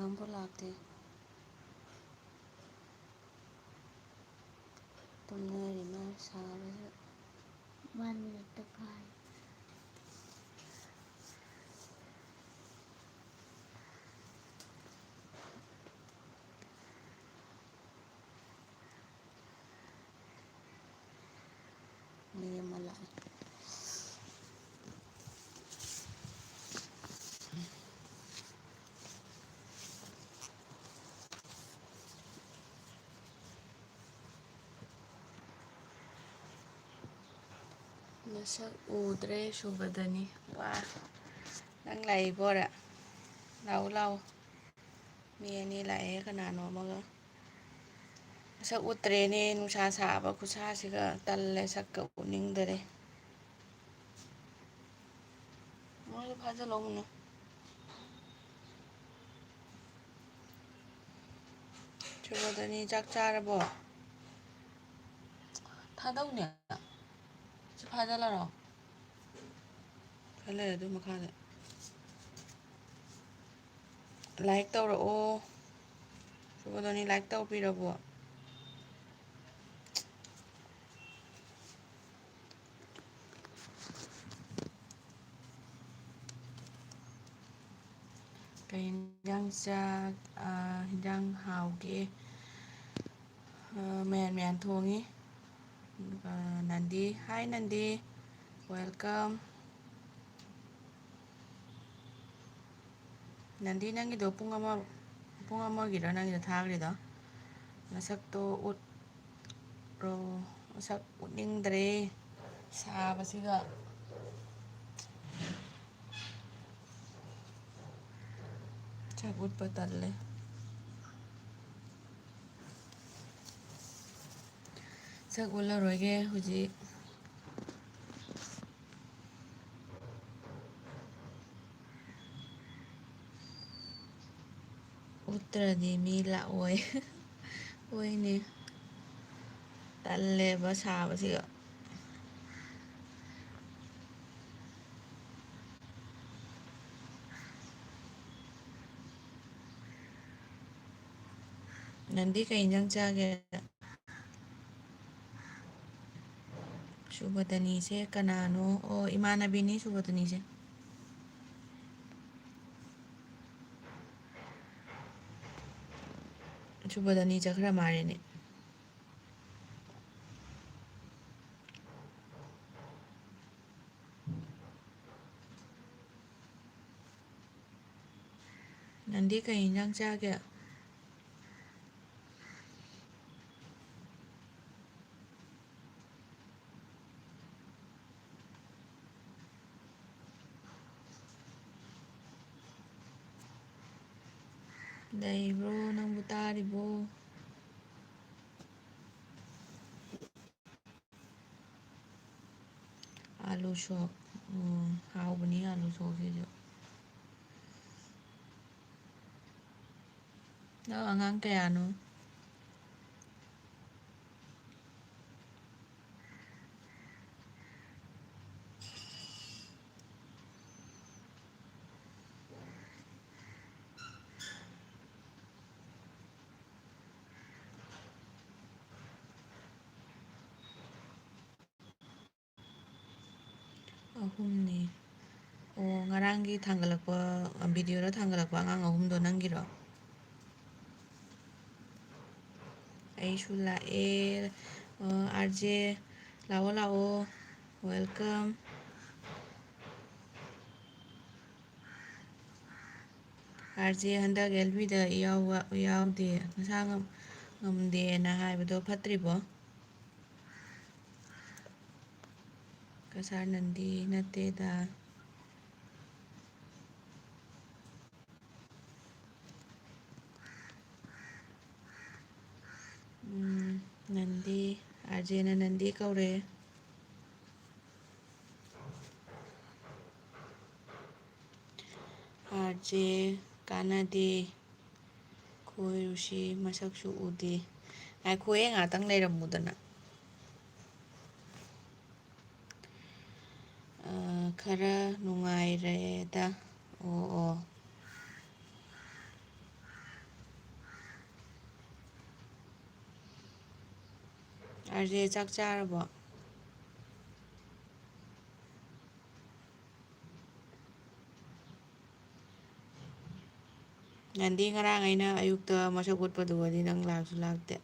ꯑꯝꯐꯥꯎ ꯂꯥꯛꯇꯦ ꯇꯨꯝꯅꯔꯤ ꯃꯥꯜꯂꯦ ꯁꯥꯕꯁꯤꯗ 1 minute ꯐꯥꯔꯦ ꯃꯤ ꯑꯃ ꯂꯥꯛꯑꯦ ꯃꯁꯛ ꯎꯗ꯭ꯔꯦ ꯁꯨꯕꯗꯅꯤ ꯋꯥ ꯅꯪ ꯂꯥꯛꯏꯕꯣꯔ ꯂꯥꯛꯎ ꯂꯥꯛꯎ ꯃꯤ ꯑꯅꯤ ꯂꯥꯛꯑꯦ ꯀꯅꯥꯅꯣ ꯑꯃꯒ ꯃꯁꯛ ꯎꯠꯇ꯭ꯔꯦꯅꯦ ꯅꯨꯡꯁꯥ ꯁꯥꯕ ꯈꯨꯠꯁꯥꯁꯤꯒ ꯇꯜꯂꯦ ꯁꯛꯀ ꯎꯅꯤꯡꯗꯔꯦ ꯃꯣꯏꯗꯣ ꯐꯥꯖꯤꯜꯂꯛꯎꯅꯦ ꯁꯨꯕꯗꯅꯤ ꯆꯥꯛ ꯆꯥꯔꯕꯣ ꯊꯥꯗꯧꯅꯦ ꯁꯤ ꯐꯥꯖꯤꯜꯂꯔꯣ ꯈꯔ ꯂꯩꯔꯦ ꯑꯗꯨ ꯃꯈꯥꯗ ꯂꯥꯏꯛ ꯇꯧꯔꯛꯑꯣ ꯁꯨꯕꯗꯅꯤ ꯂꯥꯏꯛ ꯇꯧꯕꯤꯔꯕꯣ ꯀꯩ ꯌꯦꯟꯖꯥꯡ ꯌꯦꯟꯖꯥꯡ ꯍꯥꯎꯒꯦ ꯃꯌꯥꯟ ꯃꯌꯥꯟ ꯊꯣꯡꯉꯤ ꯅꯟꯗꯤ ꯍꯥꯏ ꯅꯟꯗꯤ ꯋꯦꯜꯀꯝ ꯅꯟꯗꯤ ꯅꯪꯒꯤꯗꯣ ꯄꯨꯡ ꯑꯃꯒꯤꯔ ꯅꯪꯒꯤꯗꯣ ꯊꯥꯈ꯭ꯔꯤꯗꯣ ꯃꯁꯛꯇꯣ ꯎꯠꯔꯣ ꯃꯁꯛ ꯎꯠꯅꯤꯡꯗ꯭ꯔꯦ ꯁꯥꯕꯁꯤꯒ ꯁꯛ ꯎꯠꯄ ꯇꯜꯂꯦ ꯁꯛ ꯎꯠꯂꯔꯣꯏꯒꯦ ꯍꯧꯖꯤꯛ ꯎꯠꯇ꯭ꯔꯗꯤ ꯃꯤ ꯂꯥꯛꯑꯣꯏ ꯍꯣꯏꯅꯦ ꯇꯜꯂꯦꯕ ꯁꯥꯕꯁꯤꯒ ꯅꯪꯗꯤ ꯀꯩ ꯏꯟꯖꯥꯡ ꯆꯥꯒꯦ ꯁꯨꯕꯗꯅꯤꯁꯦ ꯀꯅꯥꯅꯣ ꯑꯣ ꯏꯃꯥꯟꯅꯕꯤꯅꯤ ꯁꯨꯕꯗꯅꯤꯁꯦ ꯁꯨꯕꯗꯅꯤ ꯆꯠꯈ꯭ꯔ ꯃꯥꯜꯂꯦꯅꯦ ꯅꯪꯗꯤ ꯀꯩ ꯏꯟꯖꯥꯡ ꯆꯥꯒꯦ ꯂꯩꯕ꯭ꯔꯣ ꯅꯪꯕꯨ ꯇꯥꯔꯤꯕꯣ ꯑꯥꯂꯨ ꯁꯣꯛ ꯍꯥꯎꯕꯅꯤ ꯑꯥꯂꯨ ꯁꯣꯛꯁꯤꯁꯨ ꯅꯪ ꯑꯉꯥꯡ ꯀꯌꯥꯅꯣ ꯑꯍꯨꯝꯅꯤ ꯑꯣ ꯉꯔꯥꯡꯒꯤ ꯊꯥꯡꯒꯠꯂꯛꯄ ꯚꯤꯗꯤꯑꯣꯗ ꯊꯥꯡꯒꯠꯂꯛꯄ ꯑꯉꯥꯡ ꯑꯍꯨꯝꯗꯣ ꯅꯪꯒꯤꯔꯣ ꯑꯩꯁꯨ ꯂꯥꯛꯑꯦ ꯑꯥꯔꯖꯦ ꯂꯥꯛꯑꯣ ꯂꯥꯛꯑꯣ ꯋꯦꯜꯀꯝ ꯑꯥꯔꯖꯦ ꯍꯟꯗꯛ ꯑꯦꯜꯕꯤꯗ ꯌꯥꯎꯗꯦ ꯃꯁꯥ ꯉꯝꯗꯦꯅ ꯍꯥꯏꯕꯗꯣ ꯐꯠꯇ꯭ꯔꯤꯕꯣ ꯀꯁꯥꯔ ꯅꯟꯗꯤ ꯅꯠꯇꯦꯗ ꯅꯟꯗꯤ ꯑꯥꯔꯖꯦꯅ ꯅꯟꯗꯤ ꯀꯧꯔꯦ ꯑꯥꯔꯖꯦ ꯀꯥꯟꯅꯗꯦ ꯈꯣꯏꯔꯨꯁꯤ ꯃꯁꯛꯁꯨ ꯎꯗꯦ ꯉꯥꯏꯈꯣꯍꯦ ꯉꯥꯛꯇꯪ ꯂꯩꯔꯝꯃꯨꯗꯅ ꯈꯔ ꯅꯨꯡꯉꯥꯏꯔꯦꯗ ꯑꯣ ꯑꯥꯔꯖꯦ ꯆꯥꯛ ꯆꯥꯔꯕꯣ? ꯅꯟꯗꯤ ꯉꯔꯥꯡ ꯑꯩꯅ ꯑꯌꯨꯛꯇ ꯃꯁꯛ ꯎꯠꯄꯗꯨꯒꯗꯤ ꯅꯪ ꯂꯥꯛꯁꯨ ꯂꯥꯛꯇꯦ꯫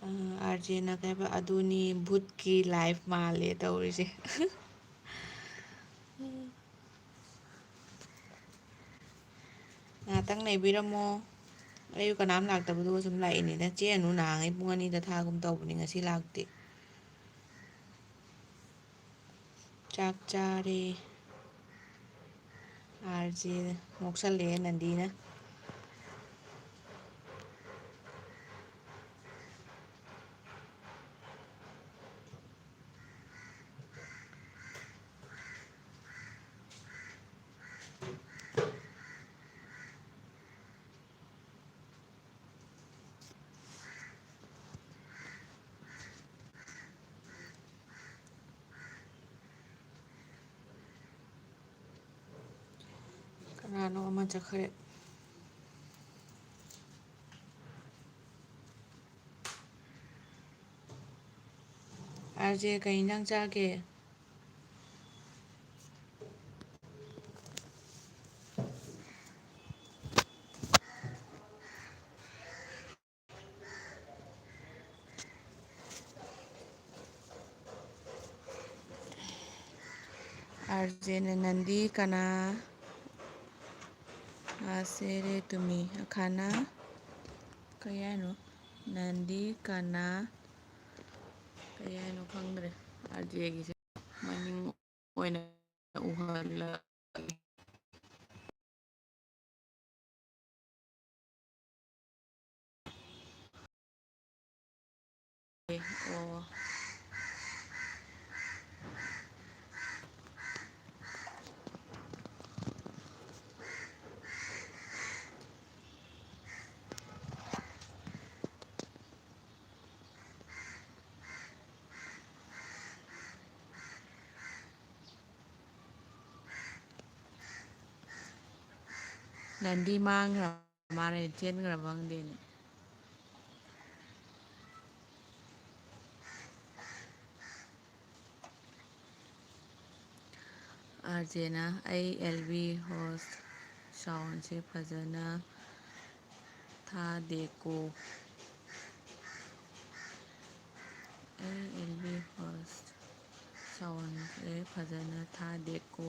ꯑꯥꯔꯖꯦꯅ ꯀꯩꯕ ꯑꯗꯨꯅꯤ ꯚꯨꯠꯀꯤ ꯂꯥꯏꯐ ꯃꯥꯜꯂꯦ ꯇꯧꯔꯤꯁꯦ꯫ ꯉꯥꯏꯍꯥꯛꯇꯪ ꯂꯩꯕꯤꯔꯝꯃꯣ ꯑꯩꯁꯨ ꯀꯅꯥꯝ ꯂꯥꯛꯇꯕꯗꯨꯒ ꯁꯨꯝ ꯂꯥꯛꯏꯅꯤꯗ ꯆꯦ ꯑꯅꯨ ꯅꯍꯥꯟꯉꯩ ꯄꯨꯡ 2ꯗ ꯊꯥꯒꯨꯝ ꯇꯧꯕꯅꯤ ꯉꯁꯤ ꯂꯥꯛꯇꯦ꯫ ꯆꯥꯛ ꯆꯥꯔꯦ ꯑꯥꯔꯖꯦ ꯅꯣꯛꯁꯜꯂꯛꯑꯦ ꯅꯟꯗꯤꯅ꯫ ꯀꯅꯥꯅꯣ ꯑꯃ ꯆꯠꯈ꯭ꯔꯦ꯫ ꯑꯥꯔꯖꯦ ꯀꯩ ꯏꯟꯖꯥꯡ ꯆꯥꯒꯦ? ꯑꯥꯔꯖꯦꯅ ꯅꯟꯗꯤ ꯀꯅꯥ ꯑꯁꯦꯔꯦ ꯇꯨꯃꯤ ꯈꯥꯅꯥ ꯀꯩ ꯍꯥꯏꯅꯣ ꯅꯟꯗꯤ ꯀꯅꯥ ꯀꯩ ꯍꯥꯏꯅꯣ ꯈꯪꯗ꯭ꯔꯦ ꯑꯥꯔꯖꯦꯒꯤꯁꯦ ꯃꯅꯤꯡ ꯑꯣꯏꯅ ꯎꯍꯜꯂ ꯑꯣ ꯅꯟꯗꯤ ꯃꯥꯡꯈ꯭ꯔ ꯃꯥꯅꯦ ꯆꯦꯟꯈ꯭ꯔꯕ ꯈꯪꯗꯦꯅꯦ꯫ ꯑꯥꯔꯖꯦꯅ ꯑꯩ ꯑꯦꯜ ꯕꯤ ꯍꯣꯁ ꯁꯥꯎꯟꯁꯦ ꯐꯖꯅ ꯊꯥꯗꯦꯀꯣ꯫ ꯑꯩ ꯑꯦꯜ ꯕꯤ ꯍꯣꯁ ꯁꯥꯎꯟꯁꯦ ꯐꯖꯅ ꯊꯥꯗꯦꯀꯣ꯫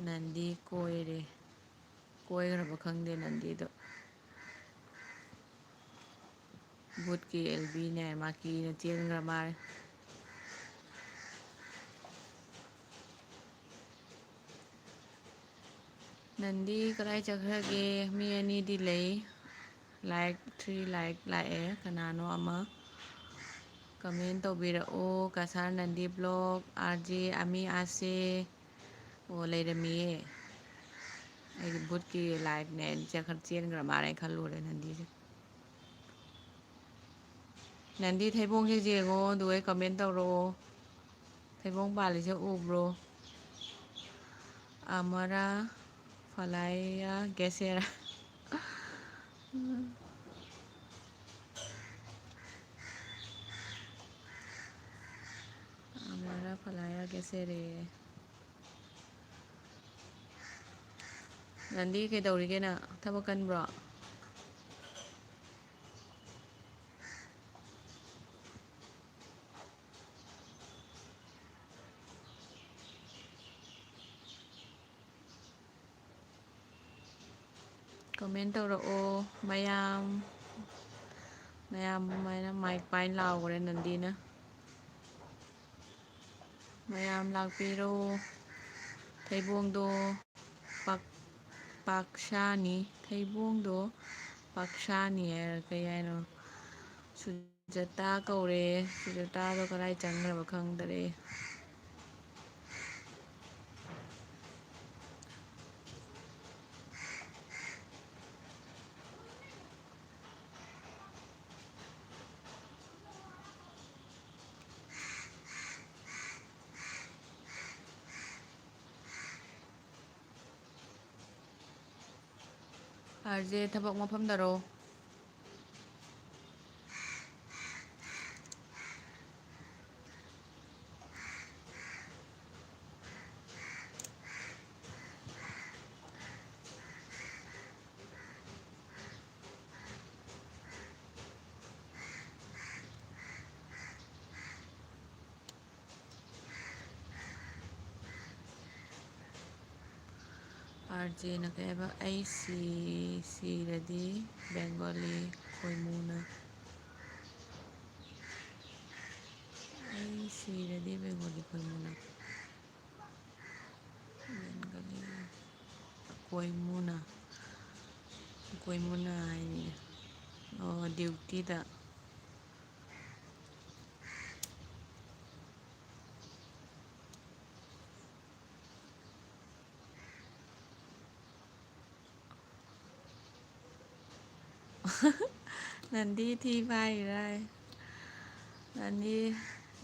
ꯅꯟꯗꯤ ꯀꯣꯏꯔꯦ ꯀꯣꯏꯈ꯭ꯔꯕ ꯈꯪꯗꯦ ꯅꯟꯗꯤꯗꯣ꯫ ꯚꯨꯠꯀꯤ ꯑꯦꯜꯕꯤꯅꯦ ꯃꯥ ꯀꯤꯅ ꯆꯦꯟꯈ꯭ꯔ ꯃꯥꯜꯂꯦ꯫ ꯅꯟꯗꯤ ꯀꯗꯥꯏ ꯆꯠꯈ꯭ꯔꯒꯦ ꯃꯤ ꯑꯅꯤꯗꯤ ꯂꯩ ꯂꯥꯏꯛ 3 ꯂꯥꯏꯛ ꯂꯥꯛꯑꯦ ꯀꯅꯥꯅꯣ ꯑꯃ ꯀꯃꯦꯟ ꯇꯧꯕꯤꯔꯛꯑꯣ ꯀꯁꯥꯔ ꯅꯟꯗꯤ ꯕ꯭ꯂꯣꯛ ꯑꯥꯔꯖꯦ ꯑꯃꯤ ꯑꯁꯦ ꯑꯣ ꯂꯩꯔꯝꯃꯤꯌꯦ ꯑꯩꯗꯤ ꯚꯨꯠꯀꯤ ꯂꯥꯏꯐꯅꯦ ꯆꯦꯟꯈ꯭ꯔ ꯃꯥꯜꯂꯦ ꯈꯜꯂꯨꯔꯦ ꯅꯟꯗꯤꯁꯦ꯫ ꯅꯟꯗꯤ ꯊꯩꯕꯣꯡꯁꯦ ꯌꯦꯡꯉꯣ ꯑꯗꯨꯒ ꯀꯃꯦꯟ ꯇꯧꯔꯛꯑꯣ ꯊꯩꯕꯣꯡ ꯄꯥꯜꯂꯤꯁꯦ ꯎꯕ꯭ꯔꯣ? ꯑꯃꯔꯥ ꯐꯂꯥꯏꯌꯥ ꯒꯦꯁꯦꯔꯥ ꯑꯃꯔꯥ ꯐꯂꯥꯌꯥ ꯒꯦꯁꯦꯔꯦ꯫ ꯅꯟꯗꯤ ꯀꯩꯗꯧꯔꯤꯒꯦ ꯅꯪ ꯊꯕꯛ ꯀꯟꯕ꯭ꯔꯣ? ꯀꯃꯦꯟ ꯇꯧꯔꯛꯑꯣ ꯃꯌꯥꯝ ꯃꯌꯥꯝ ꯃꯥꯏꯛ ꯄꯥꯏ ꯂꯥꯎꯈ꯭ꯔꯦ ꯅꯟꯗꯤꯅ꯫ ꯃꯌꯥꯝ ꯂꯥꯛꯄꯤꯔꯣ ꯊꯩꯕꯣꯡꯗꯣ ꯄꯥꯛꯁꯥꯅꯤ ꯊꯩꯕꯣꯡꯗꯣ ꯄꯥꯛꯁꯥꯅꯤ ꯍꯥꯏꯔ ꯀꯩ ꯍꯥꯏꯅꯣ ꯁꯨꯖꯇꯥ ꯀꯧꯔꯦ ꯁꯨꯖꯇꯥꯗꯣ ꯀꯗꯥꯏ ꯆꯪꯈ꯭ꯔꯕ ꯈꯪꯗꯔꯦ꯫ ꯑꯥꯔꯖꯦ ꯊꯕꯛ ꯃꯐꯝꯗꯔꯣ? ꯑꯥꯔꯖꯦꯅ ꯀꯩ ꯍꯥꯏꯕ? ꯑꯩ ꯁꯤꯔꯗꯤ ꯕꯦꯡꯒꯣꯂꯤ ꯈꯣꯏꯃꯨꯅ ꯑꯩ ꯁꯤꯔꯗꯤ ꯕꯦꯡꯒꯣꯂꯤ ꯈꯣꯏꯃꯨꯅ ꯕꯦꯡꯒꯂꯤ ꯈꯣꯏꯃꯨꯅ ꯍꯥꯏꯅꯤꯅꯦ꯫ ꯑꯣ ꯗ꯭ꯌꯨꯇꯤꯗ ꯅꯟꯗꯤ ꯊꯤ ꯐꯥꯏꯔꯤꯔꯥꯌꯦ꯫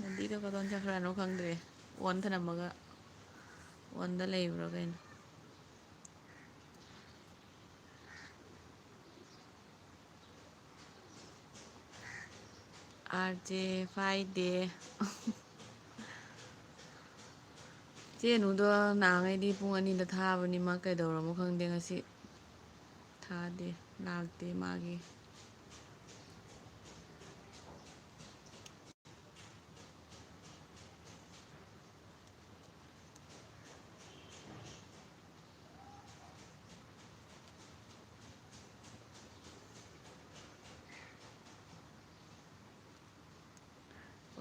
ꯅꯟꯗꯤꯗꯣ ꯀꯗꯣꯝ ꯆꯠꯈ꯭ꯔꯥꯅꯣ ꯈꯪꯗ꯭ꯔꯦ꯫ ꯑꯣꯟ ꯊꯅꯝꯃꯒ ꯑꯣꯟꯗ ꯂꯩꯕ꯭ꯔꯥ ꯀꯩꯅꯣ? ꯑꯥꯔꯖꯦ ꯐꯥꯏꯗꯦ꯫ ꯆꯦ ꯑꯅꯨꯗꯣ ꯅꯍꯥꯟꯉꯩꯗꯤ ꯄꯨꯡ 2ꯗ ꯊꯥꯕꯅꯤ, ꯃꯥ ꯀꯩꯗꯧꯔꯃꯣ ꯈꯪꯗꯦ ꯉꯁꯤ ꯊꯥꯗꯦ, ꯂꯥꯛꯇꯦ ꯃꯥꯒꯤ꯫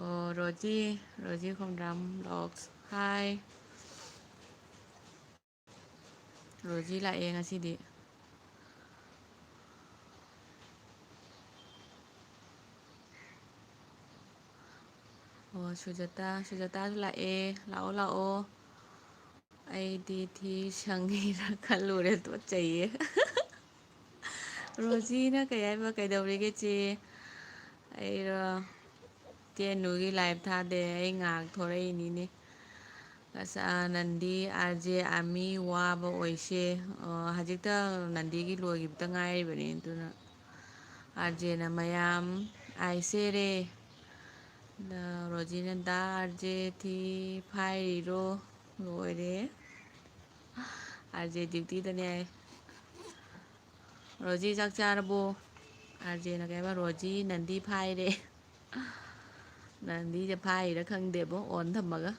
ꯑꯣ ꯔꯣꯖꯤ ꯈꯣꯡꯗ꯭ꯔꯥꯝ ꯕ꯭ꯂꯣꯛꯁ ꯍꯥꯏ꯫ ꯔꯣꯖꯤ ꯂꯥꯛꯑꯦ ꯉꯁꯤꯗꯤ꯫ ꯑꯣ ꯁꯨꯖꯇꯥꯁꯨ ꯂꯥꯛꯑꯦ, ꯂꯥꯛꯑꯣ ꯂꯥꯛꯑꯣ꯫ ꯑꯩꯗꯤ ꯊꯤ ꯁꯪꯉꯤꯔꯥ ꯈꯜꯂꯨꯔꯦ, ꯇꯨꯀꯠꯆꯩꯌꯦ꯫ ꯔꯣꯖꯤꯅ ꯀꯩ ꯍꯥꯏꯕ? ꯀꯩꯗꯧꯔꯤꯒꯦ ꯆꯦ? ꯑꯩꯔꯣ ꯆꯦ ꯑꯅꯨꯒꯤ ꯂꯥꯏꯐ ꯊꯥꯗꯦ, ꯑꯩ ꯉꯥꯏꯍꯥꯛ ꯊꯣꯔꯛꯏꯅꯤꯅꯦ꯫ ꯅꯟꯗꯤ ꯑꯥꯔꯖꯦ ꯑꯥꯔꯃꯤ ꯋꯥꯕ ꯑꯣꯏꯁꯦ꯫ ꯍꯧꯖꯤꯛꯇ ꯅꯟꯗꯤꯒꯤ ꯂꯣꯏꯈꯤꯕꯇ ꯉꯥꯏꯔꯤꯕꯅꯤ, ꯑꯗꯨꯅ ꯑꯥꯔꯖꯦꯅ ꯃꯌꯥꯝ ꯑꯥꯏꯁꯦꯔꯦ꯫ ꯔꯣꯖꯤꯅ ꯗꯥ ꯑꯥꯔꯖꯦ ꯊꯤ ꯐꯥꯏꯔꯤꯔꯣ? ꯂꯣꯏꯔꯦ ꯑꯥꯔꯖꯦ ꯗ꯭ꯌꯨꯇꯤꯗꯅꯦ ꯍꯥꯏ꯫ ꯔꯣꯖꯤ ꯆꯥꯛ ꯆꯥꯔꯕꯣ? ꯑꯥꯔꯖꯦꯅ ꯀꯩ ꯍꯥꯏꯕ? ꯔꯣꯖꯤ ꯅꯟꯗꯤ ꯐꯥꯏꯔꯦ꯫ ꯅꯟꯗꯤꯁꯦ ꯐꯥꯏꯔꯤꯔꯥ ꯈꯪꯗꯦꯕꯣ, ꯑꯣꯟ ꯊꯝꯃꯒ꯫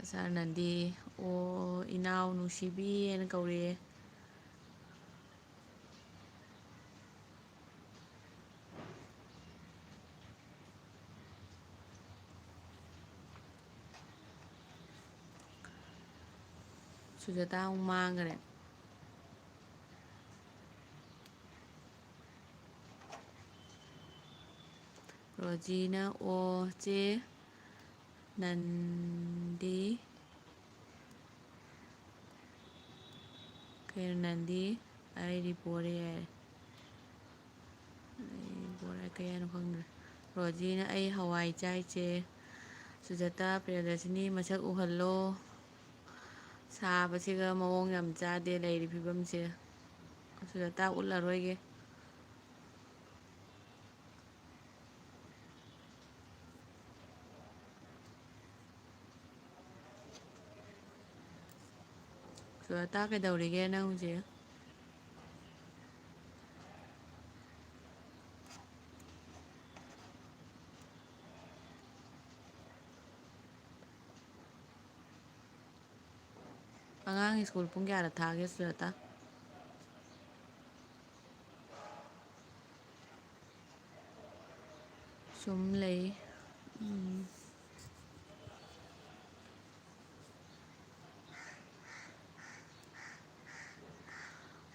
ꯁꯥꯔ ꯅꯟꯗꯤ ꯑꯣ ꯏꯅꯥꯎ ꯅꯨꯡꯁꯤꯕꯤꯅ ꯀꯧꯔꯛꯑꯦ꯫ ꯁꯨꯖꯇꯥ ꯑꯃꯨꯛ ꯃꯥꯡꯈꯔꯦ꯫ ꯔꯣꯖꯤꯅ ꯑꯣ ꯆꯦ ꯅꯟꯗꯤ ꯀꯩꯅꯣ ꯅꯟꯗꯤ ꯑꯩ ꯔꯤꯄꯣꯔꯠ ꯌꯥꯏ꯫ ꯑꯩ ꯀꯩ ꯍꯥꯏꯅꯣ ꯈꯪꯗ꯭ꯔꯦ꯫ ꯔꯣꯖꯤꯅ ꯑꯩ ꯍꯋꯥꯏ ꯆꯥꯏ ꯆꯦ꯫ ꯁꯨꯖꯇꯥ ꯄ꯭ꯔꯤꯌꯗꯔꯁꯤꯅꯤ ꯃꯁꯛ ꯎꯍꯜꯂꯣ꯫ ꯁꯥꯕꯁꯤꯒ ꯃꯑꯣꯡ ꯌꯥꯝ ꯆꯥꯗꯦ ꯂꯩꯔꯤ ꯐꯤꯕꯝꯁꯦ꯫ ꯁꯨꯖꯇꯥ ꯎꯠꯂꯔꯣꯏꯒꯦ꯫ ꯁꯨꯖꯇꯥ ꯀꯩꯗꯧꯔꯤꯒꯦ ꯅꯪ ꯍꯧꯖꯤꯛ? ꯑꯉꯥꯡ ꯁ꯭ꯀꯨꯜ ꯄꯨꯡ ꯀꯌꯥꯗ ꯊꯥꯒꯦ ꯁꯨꯖꯇꯥ? ꯁꯨꯝ ꯂꯩ꯫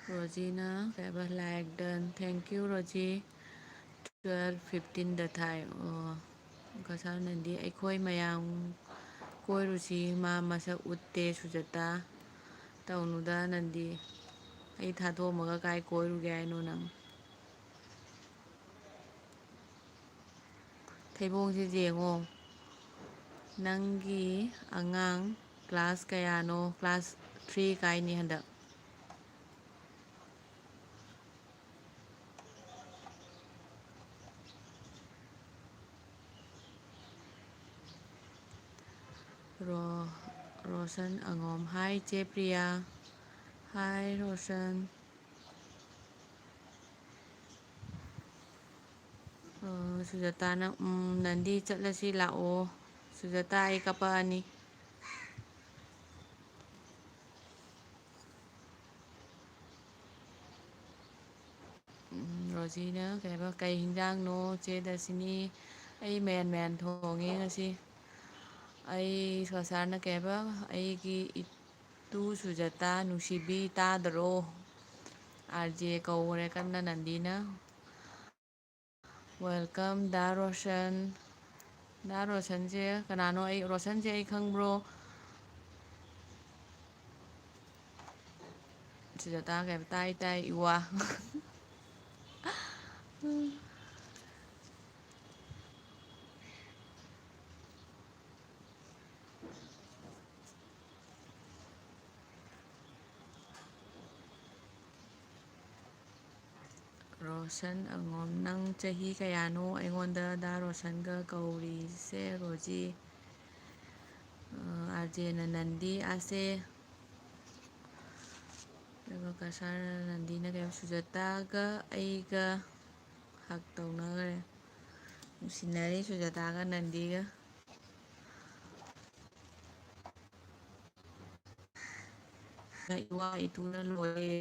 ꯔꯣꯖꯤꯅ ꯀꯩ ꯍꯥꯏꯕ? Like done thank you Rozi. 12:15ꯗ ꯊꯥꯏ꯫ ꯑꯣ ꯀꯁꯥꯔ ꯅꯟꯗꯤ ꯑꯩꯈꯣꯏ ꯃꯌꯥꯝ ꯀꯣꯏꯔꯨꯁꯤ, ꯃꯥ ꯃꯁꯛ ꯎꯠꯇꯦ ꯁꯨꯖꯇꯥ꯫ ꯇꯧꯅꯨꯗ ꯅꯟꯗꯤ, ꯑꯩ ꯊꯥꯗꯣꯛꯑꯝꯃꯒ ꯀꯥꯏ ꯀꯣꯏꯔꯨꯒꯦ ꯍꯥꯏꯅꯣ ꯅꯪ? ꯊꯩꯕꯣꯡꯁꯦ ꯌꯦꯡꯉꯣ ꯅꯪꯒꯤ ꯑꯉꯥꯡ ꯀ꯭ꯂꯥꯁ ꯀꯌꯥꯅꯣ ꯀ꯭ꯂꯥꯁ 3 ꯀꯥꯏꯅꯤ ꯍꯟꯗꯛ ꯔꯣꯁꯟ ꯑꯉꯣꯝ ꯍꯥꯏ ꯆꯦ ꯄ꯭ꯔꯤꯌꯥ ꯍꯥꯏ ꯔꯣꯁꯟ ꯁꯨꯖꯇꯥꯅ ꯅꯟꯗꯤ ꯆꯠꯂꯁꯤ ꯂꯥꯛꯑꯣ ꯁꯨꯖꯇꯥ ꯑꯩ ꯀꯞꯄꯛꯑꯅꯤ ꯔꯣꯖꯤꯅ ꯀꯩ ꯍꯥꯏꯕ ꯀꯩ ꯍꯤꯟꯖꯥꯡꯅꯣ ꯆꯦꯗꯁꯤꯅꯤ ꯑꯩ ꯃꯌꯥꯟ ꯊꯣꯡꯉꯦ ꯉꯁꯤ ꯑꯩ ꯁꯣꯁꯥꯔꯅ ꯀꯩ ꯍꯥꯏꯕ ꯑꯩꯒꯤ ꯏꯇꯨ ꯁꯨꯖꯇꯥ ꯅꯨꯡꯁꯤꯕꯤ ꯇꯥꯗꯔꯣ ꯑꯥꯔ.ꯖꯦ ꯀꯧꯈꯔꯦ ꯀꯟꯅ ꯅꯟꯗꯤꯅ ꯋꯦꯜꯀꯝ ꯗꯥ ꯔꯣꯁꯟ ꯗꯥ ꯔꯣꯁꯟꯁꯦ ꯀꯅꯥꯅꯣ ꯑꯩ ꯔꯣꯁꯟꯁꯦ ꯑꯩ ꯈꯪꯕ꯭ꯔꯣ ꯁꯨꯖꯇꯥ ꯀꯩ ꯇꯥꯏ ꯇꯥꯏ ꯏꯋꯥ ꯔꯣꯁꯟ ꯑꯉꯣꯝ ꯅꯪ ꯆꯍꯤ ꯀꯌꯥꯅꯣ ꯑꯩꯉꯣꯟꯗ ꯗꯥ ꯔꯣꯁꯟꯒ ꯀꯧꯔꯤꯁꯦ ꯔꯣꯖꯤ ꯑꯥꯔꯖꯦꯅ ꯅꯟꯗꯤ ꯑꯁꯦ ꯑꯗꯨꯒ ꯀꯁꯥꯔ ꯅꯟꯗꯤꯅ ꯀꯩ ꯁꯨꯖꯇꯥꯒ ꯑꯩꯒ ꯍꯛ ꯇꯧꯅꯈ꯭ꯔꯦ ꯅꯨꯡꯁꯤꯅꯔꯤ ꯁꯨꯖꯇꯥꯒ ꯅꯟꯗꯤꯒ ꯏꯋꯥ ꯏꯇꯨꯅ ꯂꯣꯏꯔꯦ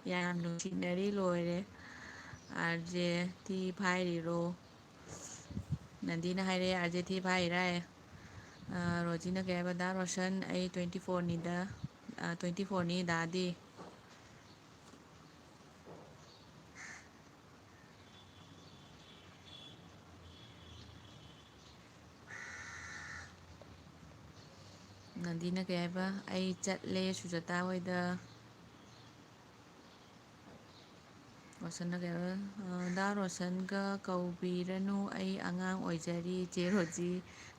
ꯌꯥꯝ ꯅꯨꯡꯁꯤꯅꯔꯤ ꯂꯣꯏꯔꯦ ꯑꯥꯔꯖꯦ ꯊꯤ ꯐꯥꯏꯔꯤꯔꯣ ꯅꯟꯗꯤꯅ ꯍꯥꯏꯔꯛꯑꯦ ꯑꯥꯔꯖꯦ ꯊꯤ ꯐꯥꯏꯔꯥꯌꯦ ꯔꯣꯖꯤꯅ ꯀꯩ ꯍꯥꯏꯕ ꯗꯥ ꯔꯣꯁꯟ ꯑꯩ 24ꯅꯤꯗ 24ꯅꯤ ꯗꯥꯗꯤ ꯅꯟꯗꯤꯅ ꯀꯩ ꯍꯥꯏꯕ ꯑꯩ ꯆꯠꯂꯦ ꯁꯨꯖꯇꯥ ꯍꯣꯏꯗ ꯔꯣꯁꯟꯅ ꯀꯩ ꯍꯥꯏꯕ ꯗꯥ ꯔꯣꯁꯟꯒ ꯀꯧꯕꯤꯔꯅꯨ ꯑꯩ ꯑꯉꯥꯡ ꯑꯣꯏꯖꯔꯤ ꯆꯦ ꯔꯣꯖꯤ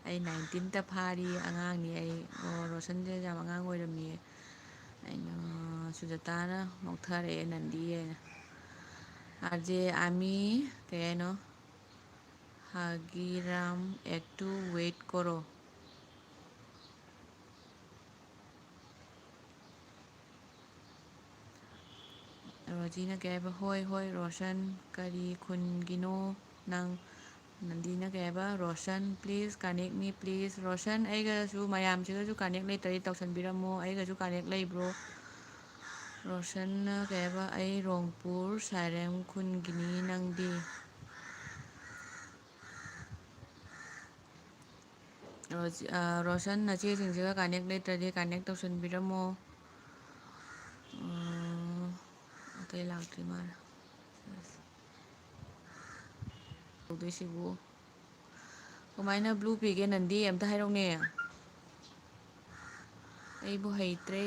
ꯑꯩ 19ꯇ ꯐꯥꯔꯤ ꯑꯉꯥꯡꯅꯤ ꯑꯩ ꯔꯣꯁꯟꯁꯦ ꯌꯥꯝ ꯑꯉꯥꯡ ꯑꯣꯏꯔꯝꯃꯤꯌꯦ ꯑꯩꯅ ꯁꯨꯖꯇꯥꯅ ꯅꯣꯛꯊꯔꯛꯑꯦ ꯅꯟꯗꯤ ꯍꯥꯏꯅ ꯑꯥꯔꯖꯦ ꯑꯥꯔꯃꯤ ꯀꯩ ꯍꯥꯏꯅꯣ হাগিরাম একটু ওয়েট করো ꯔꯣꯖꯤꯅ ꯀꯩ ꯍꯥꯏꯕ ꯍꯣꯏ ꯍꯣꯏ ꯔꯣꯁꯟ ꯀꯔꯤ ꯈꯨꯟꯒꯤꯅꯣ ꯅꯪ ꯅꯟꯗꯤꯅ ꯀꯩ ꯍꯥꯏꯕ Roshan please connect me please Roshan ꯑꯩꯒꯁꯨ ꯃꯌꯥꯝꯁꯤꯒꯁꯨ ꯀꯅꯦꯛ ꯂꯩꯇ꯭ꯔꯗꯤ ꯇꯧꯁꯟꯕꯤꯔꯝꯃꯣ ꯑꯩꯒꯁꯨ ꯀꯅꯦꯛ ꯂꯩꯕ꯭ꯔꯣ ꯔꯣꯁꯟꯅ ꯀꯩ ꯍꯥꯏꯕ ꯑꯩ ꯔꯣꯡꯄꯨꯔ ꯁꯥꯏꯔꯦꯝ ꯈꯨꯟꯒꯤꯅꯤ ꯅꯪꯗꯤ ꯔꯣꯁꯟ ꯅꯆꯦꯁꯤꯡꯁꯤꯒ ꯀꯅꯦꯛ ꯂꯩꯇ꯭ꯔꯗꯤ ꯀꯅꯦꯛ ꯇꯧꯁꯟꯕꯤꯔꯝꯃꯣ ꯑꯇꯩ ꯂꯥꯛꯇ꯭ꯔꯤ ꯃꯥꯜꯂꯦ ꯇꯧꯗꯣꯏꯁꯤꯕꯨ ꯀꯃꯥꯏꯅ ꯕ꯭ꯂꯨ ꯄꯤꯒꯦ ꯅꯟꯗꯤ ꯑꯝꯇ ꯍꯥꯏꯔꯛꯎꯅꯦ ꯑꯩꯕꯨ ꯍꯩꯇ꯭ꯔꯦ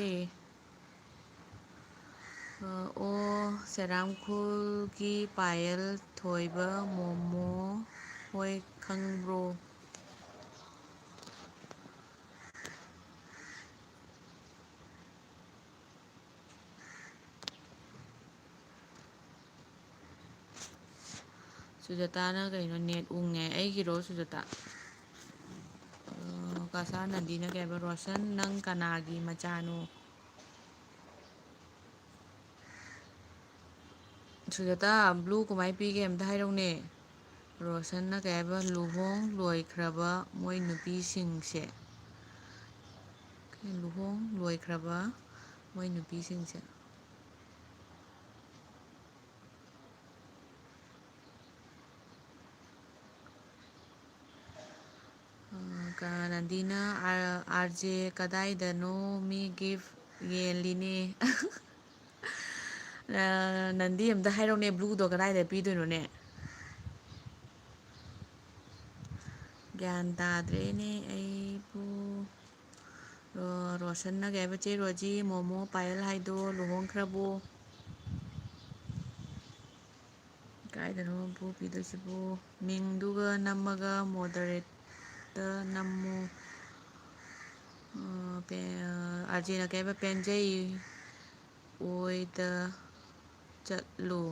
ꯑꯣ ꯁꯦꯔꯥꯝꯈꯨꯜꯒꯤ ꯄꯥꯌꯜ ꯊꯣꯏꯕ ꯃꯣꯃꯣ ꯍꯣꯏ ꯈꯪꯕ꯭ꯔꯣ ꯁꯨꯖꯇꯥꯅ ꯀꯩꯅꯣ ꯅꯦꯠ ꯎꯪꯉꯦ ꯑꯩꯒꯤꯔꯣ ꯁꯨꯖꯇꯥ ꯀꯁꯥꯔ ꯅꯟꯗꯤꯅ ꯀꯩ ꯍꯥꯏꯕ ꯔꯣꯁꯟ ꯅꯪ ꯀꯅꯥꯒꯤ ꯃꯆꯥꯅꯣ ꯁꯨꯖꯇꯥ ꯕ꯭ꯂꯨ ꯀꯃꯥꯏꯅ ꯄꯤꯒꯦ ꯑꯝꯇ ꯍꯥꯏꯔꯛꯎꯅꯦ ꯔꯣꯁꯟꯅ ꯀꯩ ꯍꯥꯏꯕ ꯂꯨꯍꯣꯡ ꯂꯣꯏꯈ꯭ꯔꯕ ꯃꯣꯏ ꯅꯨꯄꯤꯁꯤꯡꯁꯦ ꯂꯨꯍꯣꯡ ꯂꯣꯏꯈ꯭ꯔꯕ ꯃꯣꯏ ꯅꯨꯄꯤꯁꯤꯡꯁꯦ ꯅꯟꯗꯤꯅ ꯑꯥꯔꯖꯦ ꯀꯗꯥꯏꯗꯅꯣ ꯃꯤ ꯒꯤꯐ ꯌꯦꯜꯂꯤꯅꯦ ꯅꯟꯗꯤ ꯑꯝꯇ ꯍꯥꯏꯔꯛꯎꯅꯦ ꯕ꯭ꯂꯨꯗꯣ ꯀꯗꯥꯏꯗ ꯄꯤꯗꯣꯏꯅꯣꯅꯦ ꯒ꯭ꯌꯥꯟ ꯇꯥꯗ꯭ꯔꯦꯅꯦ ꯑꯩꯕꯨ ꯔꯣꯁꯟꯅ ꯀꯩ ꯍꯥꯏꯕ ꯆꯦ ꯔꯣꯖꯤ ꯃꯣꯃꯣ ꯄꯥꯌꯜ ꯍꯥꯏꯗꯣ ꯂꯨꯍꯣꯡꯈ꯭ꯔꯕꯣ ꯀꯥꯏꯗꯅꯣ ꯕ꯭ꯂꯨ ꯄꯤꯗꯣꯏꯁꯤꯕꯨ ꯃꯤꯡꯗꯨꯒ ꯅꯝꯃꯒ ꯃꯣꯗꯔꯦꯠꯇ ꯅꯝꯃꯨ ꯑꯥꯔꯖꯦꯅ ꯀꯩ ꯍꯥꯏꯕ ꯄꯦꯟꯖꯩ ꯑꯣꯏꯗ ꯆꯠꯂꯨ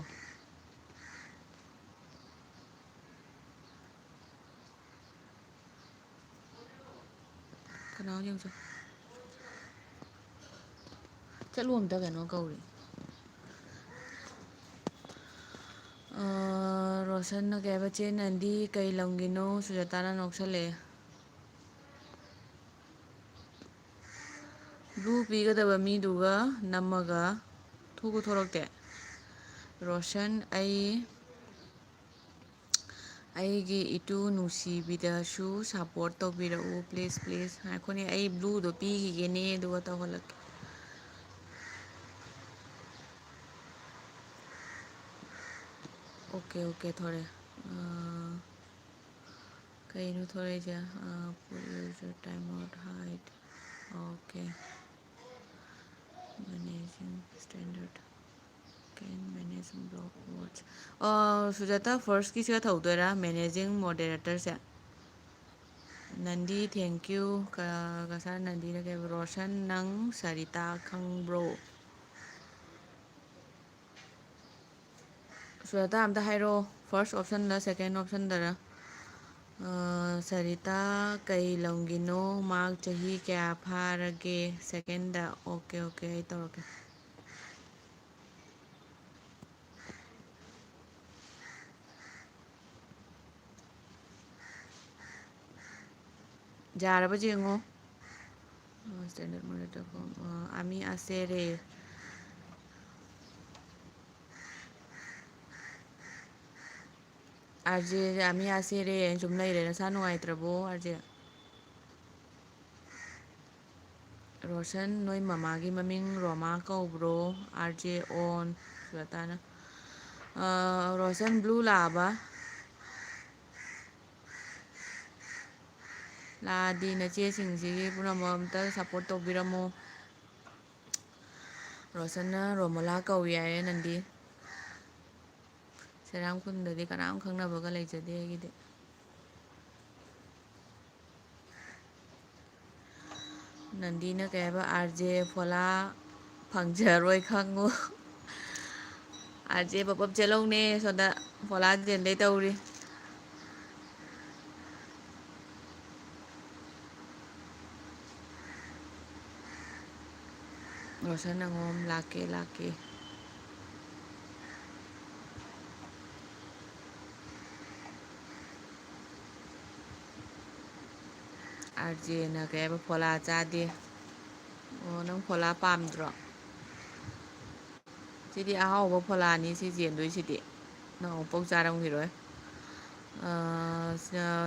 ꯀꯅꯥꯅꯣ ꯌꯦꯡꯁꯦ ꯆꯠꯂꯨ ꯑꯝꯇ ꯀꯩꯅꯣ ꯀꯧꯔꯤ ꯔꯣꯁꯟꯅ ꯀꯩ ꯍꯥꯏꯕ ꯆꯦꯟꯅꯗꯤ ꯀꯩ ꯂꯝꯒꯤꯅꯣ ꯁꯨꯖꯥꯇꯥꯅ ꯅꯣꯛꯁꯜꯂꯛꯑꯦ ꯕ꯭ꯂꯨ ꯄꯤꯒꯗꯕ ꯃꯤꯗꯨꯒ ꯅꯝꯃꯒ ꯊꯣꯛꯄꯨ ꯊꯣꯛꯂꯛꯇꯦ ꯔꯣꯁꯟ ꯑꯩꯒꯤ ꯏꯇꯨ ꯅꯨꯡꯁꯤꯕꯤꯗꯁꯨ ꯁꯞꯄꯣꯔꯠ ꯇꯧꯕꯤꯔꯛꯎ ꯄ꯭ꯂꯤꯖ ꯄ꯭ꯂꯤꯖ ꯉꯥꯏꯈꯣꯅꯦ ꯑꯩ ꯕ꯭ꯂꯨꯗꯣ ꯄꯤꯈꯤꯒꯦꯅꯦ ꯑꯗꯨꯒ ꯇꯧꯍꯜꯂꯛꯀꯦ ꯑꯣꯀꯦ ꯑꯣꯀꯦ ꯊꯣꯔꯦ ꯀꯩꯅꯣ ꯊꯣꯔꯛꯏꯁꯦ ꯇꯥꯏꯝ ꯑꯥꯎꯠ ꯍꯥꯏꯠ ꯑꯣꯀꯦ ꯃꯦꯅꯦꯖꯤꯡ ꯁ꯭ꯇꯦꯟꯗꯔꯠ ꯀꯦꯟ ꯃꯦꯅꯦꯖ ꯕ꯭ꯂꯣꯛ ꯋꯥꯔꯗꯁ ꯁꯨꯖꯥꯇꯥ ꯐꯥꯔꯁꯀꯤꯁꯤꯒ ꯇꯧꯗꯣꯏꯔꯥ ꯃꯦꯅꯦꯖꯤꯡ ꯃꯣꯗꯦꯔꯦꯇꯔꯁꯦ ꯅꯟꯗꯤ ꯊꯦꯡꯀ꯭ꯌꯨ ꯉꯁꯥꯏ ꯅꯟꯗꯤꯅ ꯀꯩ ꯔꯣꯁꯟ ꯅꯪ ꯁꯔꯤꯇꯥ ꯈꯪꯕ꯭ꯔꯣ ꯁꯨꯖꯥꯇꯥ ꯑꯝꯇ ꯍꯥꯏꯔꯛꯑꯣ ꯐꯥꯔꯁ ꯑꯣꯞꯁꯟꯗ ꯁꯦꯀꯦꯟ ꯑꯣꯞꯁꯟꯗꯔ ꯁꯔꯤꯇꯥ ꯀꯩ ꯂꯝꯒꯤꯅꯣ ꯃꯥꯔꯛ ꯆꯍꯤ ꯀꯌꯥ ꯐꯥꯔꯒꯦ ꯁꯦꯀꯦꯟꯗ ꯑꯣꯀꯦ ꯑꯣꯀꯦ ꯑꯩ ꯇꯧꯔꯛꯀꯦ ꯌꯥꯔꯕ ꯌꯦꯡꯉꯣ ꯁ꯭ꯇꯦꯟꯗꯔꯠ ꯃꯣꯗꯦꯔꯦꯇꯔ ꯐꯣꯔꯝ ꯑꯃꯤ ꯑꯁꯦꯔꯦ ꯑꯥꯔꯖꯦ ꯑꯃꯤ ꯑꯁꯦꯔꯦ ꯁꯨꯝ ꯂꯩꯔꯦ ꯅꯁꯥ ꯅꯨꯡꯉꯥꯏꯇ꯭ꯔꯕꯣ ꯑꯥꯔꯖꯦ ꯔꯣꯁꯟ ꯅꯣꯏ ꯃꯃꯥꯒꯤ ꯃꯃꯤꯡ ꯔꯣꯃꯥ ꯀꯧꯕ꯭ꯔꯣ ꯑꯥꯔ ꯖꯦ ꯑꯣꯟ ꯁꯨꯖꯥꯇꯥꯅ ꯔꯣꯁꯟ ꯕ꯭ꯂꯨ ꯂꯥꯛꯑꯕ ꯂꯥꯛꯑꯗꯤ ꯅꯆꯦꯁꯤꯡꯁꯤꯒꯤ ꯄꯨꯝꯅꯃꯛ ꯑꯝꯇ ꯁꯞꯄꯣꯔꯠ ꯇꯧꯕꯤꯔꯝꯃꯣ ꯔꯣꯁꯟꯅ ꯔꯣꯃꯣꯂꯥ ꯀꯧꯏ ꯍꯥꯏꯌꯦ ꯅꯟꯗꯤ ꯁꯦꯔꯥꯝ ꯈꯨꯟꯗꯗꯤ ꯀꯅꯥꯝ ꯈꯪꯅꯕꯒ ꯂꯩꯖꯗꯦ ꯑꯩꯒꯤꯗꯤ ꯅꯟꯗꯤꯅ ꯀꯩ ꯍꯥꯏꯕ ꯑꯥꯔꯖꯦ ꯐꯣꯂꯥ ꯐꯪꯖꯔꯣꯏ ꯈꯪꯉꯨ ꯑꯥꯔꯖꯦ ꯄꯞ ꯆꯦꯜꯍꯧꯅꯦ ꯁꯣꯝꯗ ꯐꯣꯂꯥ ꯆꯦꯟꯗꯩ ꯇꯧꯔꯤ ꯔꯣꯁꯟ ꯑꯉꯣꯝ ꯂꯥꯛꯀꯦ ꯂꯥꯛꯀꯦ ꯑꯥꯔꯖꯦꯅ ꯀꯩ ꯍꯥꯏꯕ ꯐꯣꯂꯥ ꯆꯥꯗꯦ ꯑꯣ ꯅꯪ ꯐꯣꯂꯥ ꯄꯥꯝꯗ꯭ꯔꯣ ꯁꯤꯗꯤ ꯑꯍꯥꯎꯕ ꯐꯣꯂꯥꯅꯤ ꯁꯤ ꯆꯦꯟꯗꯣꯏꯁꯤꯗꯤ ꯅꯪ ꯑꯃꯨꯛꯐꯥꯎ ꯆꯥꯔꯝꯈꯤꯔꯣꯏ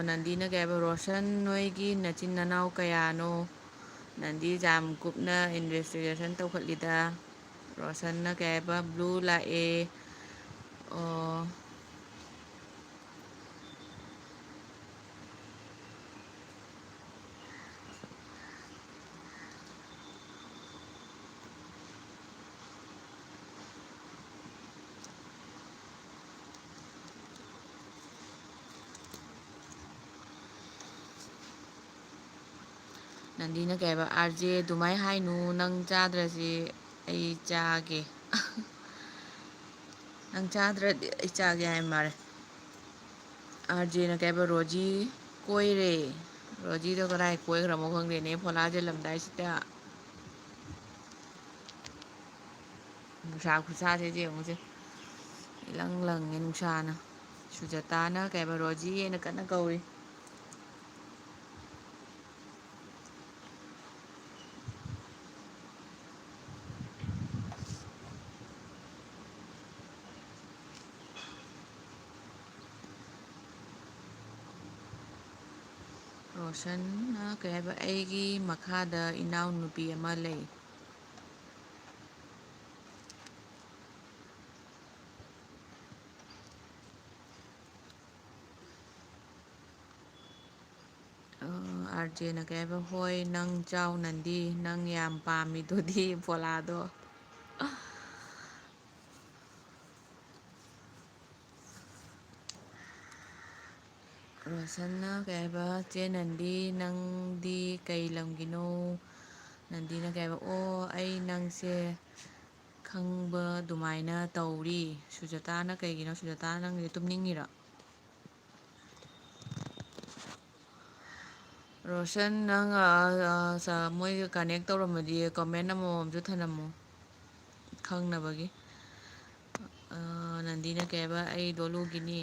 ꯅꯟꯗꯤꯅ ꯀꯩ ꯍꯥꯏꯕ ꯔꯣꯁꯟ ꯅꯣꯏꯒꯤ ꯅꯆꯤꯟ ꯅꯅꯥꯎ ꯀꯌꯥꯅꯣ ꯅꯟꯗꯤ ꯌꯥꯝ ꯀꯨꯞꯅ ꯏꯟꯚꯦꯁꯇꯤꯒꯦꯁꯟ ꯇꯧꯈꯠꯂꯤꯗ ꯔꯣꯁꯟꯅ ꯀꯩ ꯍꯥꯏꯕ ꯕ꯭ꯂꯨ ꯂꯥꯛꯑꯦ ꯑꯣ ꯅꯟꯗꯤꯅ ꯀꯩ ꯍꯥꯏꯕ ꯑꯥꯔꯖꯦ ꯑꯗꯨꯃꯥꯏꯅ ꯍꯥꯏꯅꯨ ꯅꯪ ꯆꯥꯗ꯭ꯔꯁꯤ ꯑꯩ ꯆꯥꯒꯦ ꯅꯪ ꯆꯥꯗ꯭ꯔꯗꯤ ꯑꯩ ꯆꯥꯒꯦ ꯍꯥꯏ ꯃꯥꯜꯂꯦ ꯑꯥꯔꯖꯦꯅ ꯀꯩ ꯍꯥꯏꯕ ꯔꯣꯖꯤ ꯀꯣꯏꯔꯦ ꯔꯣꯖꯤꯗꯣ ꯀꯗꯥꯏ ꯀꯣꯏꯈ꯭ꯔꯃꯣ ꯈꯪꯗꯦꯅꯦ ꯐꯣꯂꯥ ꯆꯦꯜꯂꯝꯗꯥꯏꯁꯤꯗ ꯅꯨꯡꯁꯥ ꯈꯨꯁꯥꯁꯦ ꯌꯦꯡꯉꯨꯁꯦ ꯏꯂꯪ ꯂꯪꯉꯦ ꯅꯨꯡꯁꯥꯅ ꯁꯨꯖꯇꯥꯅ ꯀꯩ ꯍꯥꯏꯕ ꯔꯣꯖꯤ ꯍꯥꯏꯅ ꯀꯟꯅ ꯀꯧꯔꯤ ꯔꯣꯁꯟꯅ ꯀꯩ ꯍꯥꯏꯕ ꯑꯩꯒꯤ ꯃꯈꯥꯗ ꯏꯅꯥꯎꯅꯨꯄꯤ ꯑꯃ ꯂꯩ ꯑꯥꯔꯖꯦꯅ ꯀꯩ ꯍꯥꯏꯕ ꯍꯣꯏ ꯅꯪ ꯆꯥꯎ ꯅꯟꯗꯤ ꯅꯪ ꯌꯥꯝ ꯄꯥꯝꯃꯤꯗꯨꯗꯤ ꯐꯣꯂꯥꯗꯣ ꯔꯣꯁꯟꯅ ꯀꯩ ꯍꯥꯏꯕ ꯆꯦ ꯅꯟꯗꯤ ꯅꯪꯗꯤ ꯀꯩ ꯂꯝꯒꯤꯅꯣ? ꯅꯟꯗꯤꯅ ꯀꯩ ꯍꯥꯏꯕ ꯑꯣ ꯑꯩ ꯅꯪꯁꯦ ꯈꯪꯕ ꯑꯗꯨꯃꯥꯏꯅ ꯇꯧꯔꯤ꯫ ꯁꯨꯖꯇꯥꯅ ꯀꯩꯒꯤꯅꯣ ꯁꯨꯖꯇꯥ ꯅꯪꯁꯦ ꯇꯨꯝꯅꯤꯡꯉꯤꯔꯣ? ꯔꯣꯁꯟ ꯅꯪ ꯃꯣꯏꯒ ꯀꯅꯦꯛ ꯇꯧꯔꯝꯃꯗꯤ ꯀꯣꯃꯦꯟ ꯑꯃꯃꯝꯁꯨ ꯊꯅꯝꯃꯨ ꯈꯪꯅꯕꯒꯤ꯫ ꯅꯟꯗꯤꯅ ꯀꯩ ꯍꯥꯏꯕ ꯑꯩ ꯗꯣꯂꯨꯒꯤꯅꯤ꯫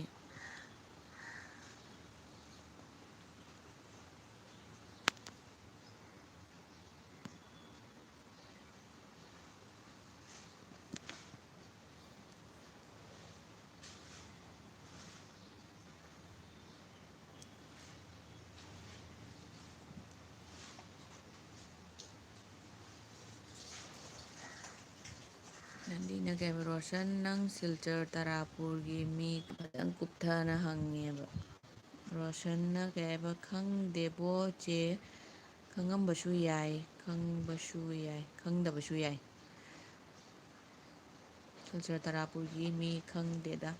ꯅꯟꯗꯤꯅ ꯀꯩ ꯍꯥꯏꯕ ꯔꯣꯁꯟ ꯅꯪ ꯁꯤꯜꯆꯔ ꯇꯔꯥꯄꯨꯔꯒꯤ ꯃꯤ ꯈꯤꯇꯪ ꯀꯨꯞꯊꯅ ꯍꯪꯉꯦꯕ꯫ ꯔꯣꯁꯟꯅ ꯀꯩ ꯍꯥꯏꯕ ꯈꯪꯗꯦꯕꯣ ꯆꯦ ꯈꯪꯉꯝꯕꯁꯨ ꯌꯥꯏ ꯈꯪꯕꯁꯨ ꯌꯥꯏ ꯈꯪꯗꯕꯁꯨ ꯌꯥꯏ꯫ ꯁꯤꯜꯆꯔ ꯇꯔꯥꯄꯨꯔꯒꯤ ꯃꯤ ꯈꯪꯗꯦꯗ꯫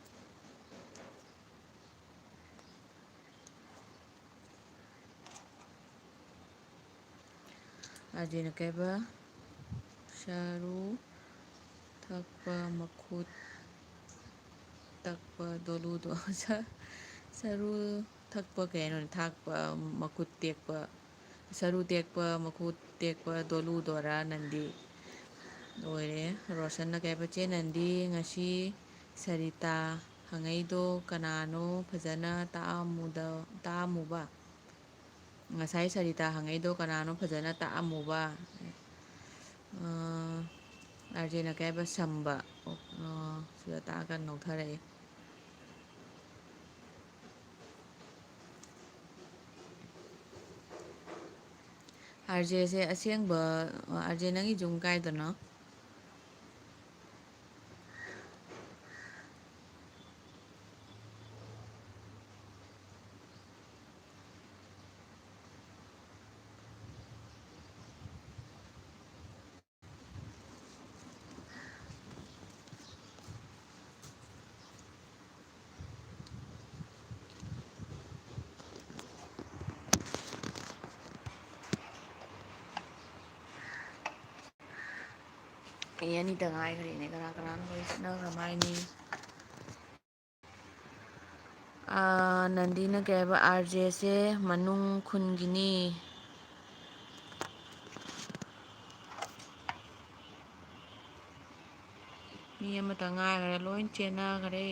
ꯑꯥꯔꯖꯦꯅ ꯀꯩ ꯍꯥꯏꯕ ꯁꯔꯨ ꯊꯛꯄ ꯃꯈꯨꯠ ꯇꯛꯄ ꯗꯣꯂꯨꯗꯣ ꯁꯔꯨ ꯊꯛꯄ ꯀꯩꯅꯣ ꯊꯥꯛꯄ ꯃꯈꯨꯠ ꯇꯦꯛꯄ ꯁꯔꯨ ꯇꯦꯛꯄ ꯃꯈꯨꯠ ꯇꯦꯛꯄ ꯗꯣꯂꯨꯗꯣꯔꯥ ꯅꯟꯗꯤ ꯂꯣꯏꯔꯦ꯫ ꯔꯣꯁꯟꯅ ꯀꯩ ꯍꯥꯏꯕ ꯆꯦ ꯅꯟꯗꯤ ꯉꯁꯤ ꯁꯔꯤꯇꯥ ꯍꯪꯉꯩꯗꯣ ꯀꯅꯥꯅꯣ ꯐꯖꯅ ꯇꯥꯛꯑꯝꯃꯨꯕ? ꯉꯁꯥꯏ ꯁꯔꯤꯇꯥ ꯍꯪꯉꯩꯗꯣ ꯀꯅꯥꯅꯣ ꯐꯖꯅ ꯇꯥꯛꯑꯝꯃꯨꯕ? ꯑꯥꯔꯖꯦꯅ ꯀꯩ ꯍꯥꯏꯕ ꯁꯝꯕ ꯁꯨꯖꯇꯥꯒ ꯅꯣꯛꯊꯔꯛꯏ꯫ ꯑꯥꯔꯖꯦꯁꯦ ꯑꯁꯦꯡꯕ ꯑꯥꯔꯖꯦ ꯅꯪꯒꯤ ꯌꯨꯝ ꯀꯥꯏꯗꯅꯣ? ꯃꯤ ꯑꯅꯤꯇ ꯉꯥꯏꯈ꯭ꯔꯦꯅꯦ ꯀꯅꯥ ꯀꯅꯥꯅꯣ ꯋꯥꯔꯤ ꯁꯥꯟꯅꯈ꯭ꯔ ꯍꯥꯏꯅꯤ꯫ ꯅꯟꯗꯤꯅ ꯀꯩ ꯍꯥꯏꯕ ꯑꯥꯔꯖꯦꯁꯦ ꯃꯅꯨꯡ ꯈꯨꯟꯒꯤꯅꯤ꯫ ꯃꯤ ꯑꯃꯇ ꯉꯥꯏꯈꯔꯦ ꯂꯣꯏ ꯆꯦꯟꯅꯈ꯭ꯔꯦ꯫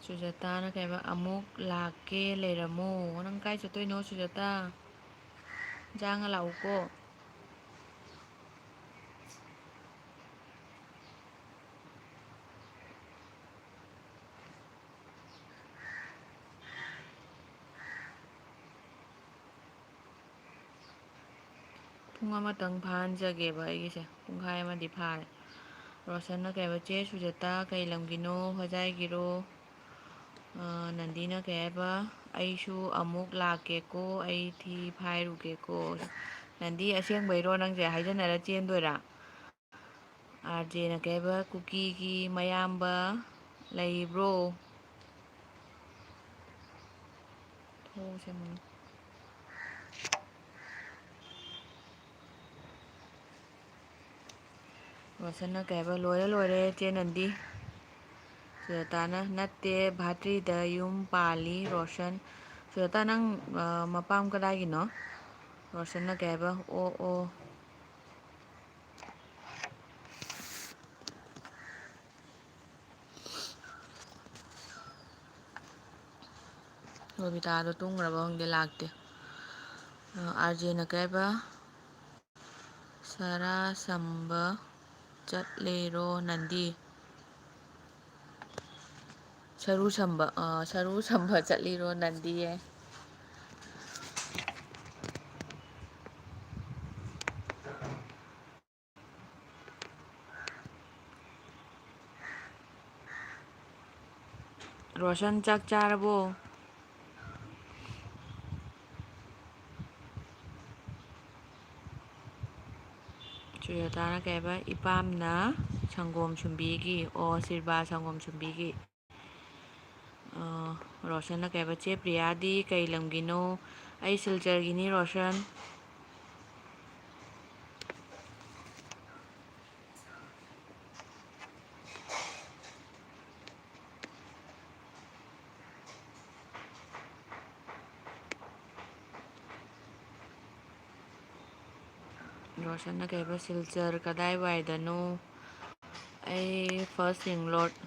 ꯁꯨꯖꯇꯥꯅ ꯀꯩ ꯍꯥꯏꯕ ꯑꯃꯨꯛ ꯂꯥꯛꯀꯦ ꯂꯩꯔꯝꯃꯣ ꯅꯪ ꯀꯥꯏ ꯆꯠꯇꯣꯏꯅꯣ ꯁꯨꯖꯇꯥ? ꯖꯥꯡꯉ ꯂꯥꯛꯎꯀꯣ꯫ ꯄꯨꯡ ꯑꯃꯇꯪ ꯐꯥꯍꯟꯖꯒꯦꯕ ꯑꯩꯒꯤꯁꯦ ꯄꯨꯡꯈꯥꯏ ꯑꯃꯗꯤ ꯐꯥꯔꯦ꯫ ꯔꯣꯁꯟꯅ ꯀꯩ ꯍꯥꯏꯕ ꯆꯦ ꯁꯨꯖꯇꯥ ꯀꯩ ꯂꯝꯒꯤꯅꯣ ꯍꯣꯖꯥꯏꯒꯤꯔꯣ? ꯅꯟꯗꯤꯅ ꯀꯩ ꯍꯥꯏꯕ ꯑꯩꯁꯨ ꯑꯃꯨꯛ ꯂꯥꯛꯀꯦꯀꯣ ꯑꯩ ꯊꯤ ꯐꯥꯏꯔꯨꯒꯦꯀꯣ꯫ ꯅꯟꯗꯤ ꯑꯁꯦꯡꯕꯩꯔꯣ ꯅꯪꯁꯦ ꯍꯥꯏꯖꯟꯅꯔ ꯆꯦꯟꯗꯣꯏꯔꯥ? ꯑꯥꯔꯖꯦꯅ ꯀꯩ ꯍꯥꯏꯕ ꯀꯨꯀꯤꯒꯤ ꯃꯌꯥꯝꯕ ꯂꯩꯕ꯭ꯔꯣ? ꯔꯣꯁꯟꯅ ꯀꯩ ꯍꯥꯏꯕ ꯂꯣꯏꯔꯦ ꯂꯣꯏꯔꯦ ꯆꯦ ꯅꯟꯗꯤ꯫ ꯁꯨꯖꯇꯥꯅ ꯅꯠꯇꯦ ꯚꯥꯇ꯭ꯔꯤꯗ ꯌꯨꯝ ꯄꯥꯜꯂꯤ ꯔꯣꯁꯟ꯫ ꯁꯨꯖꯇꯥ ꯅꯪ ꯃꯄꯥꯝ ꯀꯗꯥꯏꯒꯤꯅꯣ? ꯔꯣꯁꯟꯅ ꯀꯩ ꯍꯥꯏꯕ ꯑꯣ ꯑꯣ ꯕꯕꯤꯇꯥꯗꯣ ꯇꯨꯝꯈ꯭ꯔꯕ ꯈꯪꯗꯦ ꯂꯥꯛꯇꯦ꯫ ꯑꯥꯔꯖꯦꯅ ꯀꯩ ꯍꯥꯏꯕ ꯁꯔꯥ ꯁꯝꯕ ꯆꯠꯂꯦꯔꯣ ꯅꯟꯗꯤ? ꯁꯔꯨ ꯁꯝꯕ ꯆꯠꯂꯤꯔꯣ ꯅꯟꯗꯤꯌꯦ? ꯔꯣꯁꯟ ꯆꯥꯛ ꯆꯥꯔꯕꯣ? ꯁꯨꯖꯥꯇꯥꯅ ꯀꯩꯕ ꯏꯄꯥꯝꯅ ꯁꯪꯒꯣꯝ ꯁꯨꯝꯕꯤꯒꯤ ꯁꯤꯜꯕꯥ ꯁꯪꯒꯣꯝ ꯁꯨꯝꯕꯤꯒꯤ. ꯔꯣꯁꯟꯅ ꯀꯩꯕ ꯆꯦ ꯄ꯭ꯔꯤꯌꯥꯗꯤ ꯀꯩ ꯂꯝꯒꯤꯅꯣ? ꯑꯩ ꯁꯤꯜꯆꯔꯒꯤꯅꯤ ꯔꯣꯁꯟ. ꯔꯣꯁꯟꯅ ꯀꯩꯕ ꯁꯤꯜꯆꯔ ꯀꯗꯥꯏꯋꯥꯏꯗꯅꯣ? ꯑꯩ ꯐꯥꯔꯁ ꯔꯤꯡ ꯔꯣꯗ.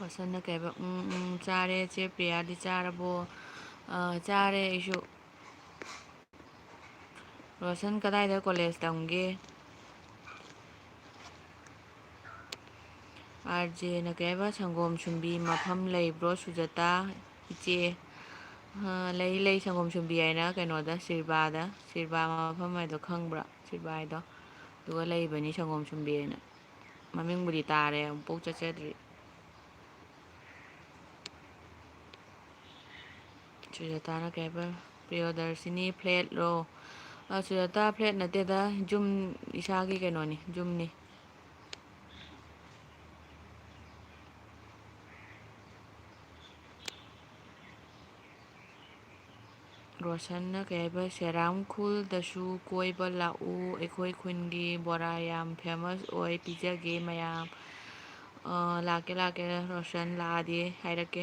ꯔꯣꯁꯟꯅ ꯀꯩꯕ ꯆꯥꯔꯦ. ꯆꯦ ꯄ꯭ꯔꯤꯌꯥꯗꯤ ꯆꯥꯔꯕꯣ? ꯆꯥꯔꯦ ꯑꯩꯁꯨ. ꯔꯣꯁꯟ ꯀꯗꯥꯏꯗ ꯀꯣꯂꯦꯖ ꯇꯝꯒꯦ? ꯑꯥꯔꯖꯦꯅ ꯀꯩꯕ ꯁꯪꯒꯣꯝ ꯁꯨꯝꯕꯤ ꯃꯐꯝ ꯂꯩꯕ꯭ꯔꯣ ꯁꯨꯖꯇꯥ ꯏꯆꯦ? ꯂꯩ ꯁꯪꯒꯣꯝ ꯁꯨꯝꯕꯤ ꯍꯥꯏꯅ ꯀꯩꯅꯣꯗ ꯁꯤꯜꯕꯥꯗ. ꯁꯤꯜꯕꯥ ꯃꯐꯝ ꯍꯥꯏꯗꯣ ꯈꯪꯕ꯭ꯔꯥ? ꯁꯤꯜꯕꯥ ꯍꯥꯏꯗꯣ ꯑꯗꯨꯒ ꯂꯩꯕꯅꯤ ꯁꯪꯒꯣꯝ ꯁꯨꯝꯕꯤ ꯍꯥꯏꯅ. ꯃꯃꯤꯡꯕꯨꯗꯤ ꯇꯥꯔꯦ, ꯑꯃꯨꯛꯐꯥꯎ ꯆꯠꯆꯗ꯭ꯔꯤ. ꯁꯨꯖꯥꯇꯥꯅ ꯀꯩꯕ ꯄ꯭ꯔꯤꯌꯣꯗꯔꯁꯤꯅꯤ ꯐ꯭ꯂꯦꯠꯂꯣ? ꯁꯨꯖꯥꯇꯥ ꯐ꯭ꯂꯦꯠ ꯅꯠꯇꯦꯗ, ꯖꯨꯝ ꯏꯁꯥꯒꯤ ꯀꯩꯅꯣꯅꯤ, ꯖꯨꯝꯅꯤ. ꯔꯣꯁꯟꯅ ꯀꯩꯕ ꯁꯦꯔꯥꯝꯈꯨꯜꯗꯁꯨ ꯀꯣꯏꯕ ꯂꯥꯛꯎ, ꯑꯩꯈꯣꯏ ꯈꯨꯟꯒꯤ ꯕꯣꯔꯥ ꯌꯥꯝ ꯐꯦꯃꯁ ꯑꯣꯏ, ꯄꯤꯖꯒꯦ ꯃꯌꯥꯝ. ꯂꯥꯛꯀꯦ ꯔꯣꯁꯟ, ꯂꯥꯛꯑꯗꯤ ꯍꯥꯏꯔꯛꯀꯦ.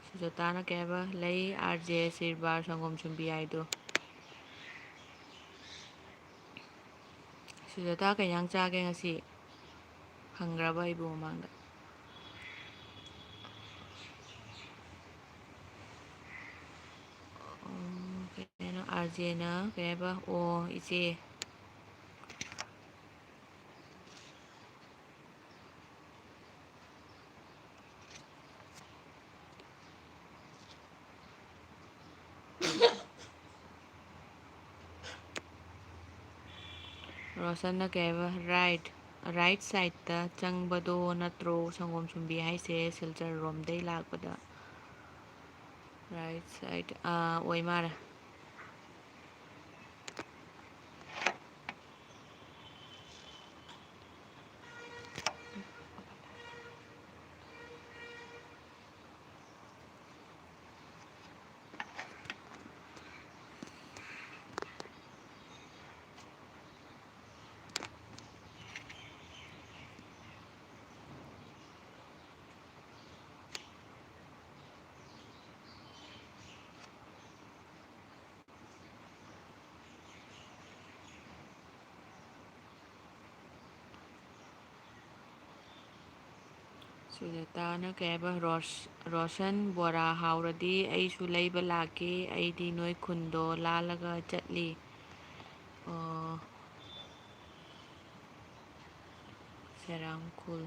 ꯁꯨꯖꯥꯇꯥꯅ ꯀꯩꯕ ꯂꯩ ꯑꯥꯔꯖꯦ ꯁꯤꯜꯕꯥꯔ ꯁꯪꯒꯣꯝ ꯁꯨꯝꯕꯤ ꯍꯥꯏꯗꯣ. ꯁꯨꯖꯥꯇꯥ ꯀꯩ ꯏꯟꯁꯥꯡ ꯆꯥꯒꯦ ꯉꯁꯤ? ꯍꯪꯈ꯭ꯔꯕ ꯑꯩꯕꯨ ꯃꯃꯥꯡꯗ? ꯀꯩꯅꯣ ꯑꯥꯔꯖꯦꯅ ꯀꯩꯕ ꯏꯆꯦ. ꯔꯣꯁꯟꯅ ꯀꯩꯕ ꯔꯥꯏꯠ ꯁꯥꯏꯠꯇ ꯆꯪꯕꯗꯣ ꯅꯠꯇ꯭ꯔꯣ ꯁꯪꯒꯣꯝ ꯁꯨꯝꯕꯤ ꯍꯥꯏꯁꯦ ꯁꯤꯜꯆꯔ ꯔꯣꯝꯗꯩ ꯂꯥꯛꯄꯗ? ꯔꯥꯏꯠ ꯁꯥꯏꯠ ꯑꯣꯏ ꯃꯥꯜꯂꯦ. ꯁꯨꯖꯥꯇꯥꯅ ꯀꯩꯕ ꯔꯣꯁꯟ ꯕꯣꯔꯥ ꯍꯥꯎꯔꯗꯤ ꯑꯩꯁꯨ ꯂꯩꯕ ꯂꯥꯛꯀꯦ, ꯑꯩꯗꯤ ꯅꯣꯏ ꯈꯨꯟꯗꯣ ꯂꯥꯜꯂꯒ ꯆꯠꯂꯤ. ꯁꯦꯔꯥꯝꯈꯨꯜ.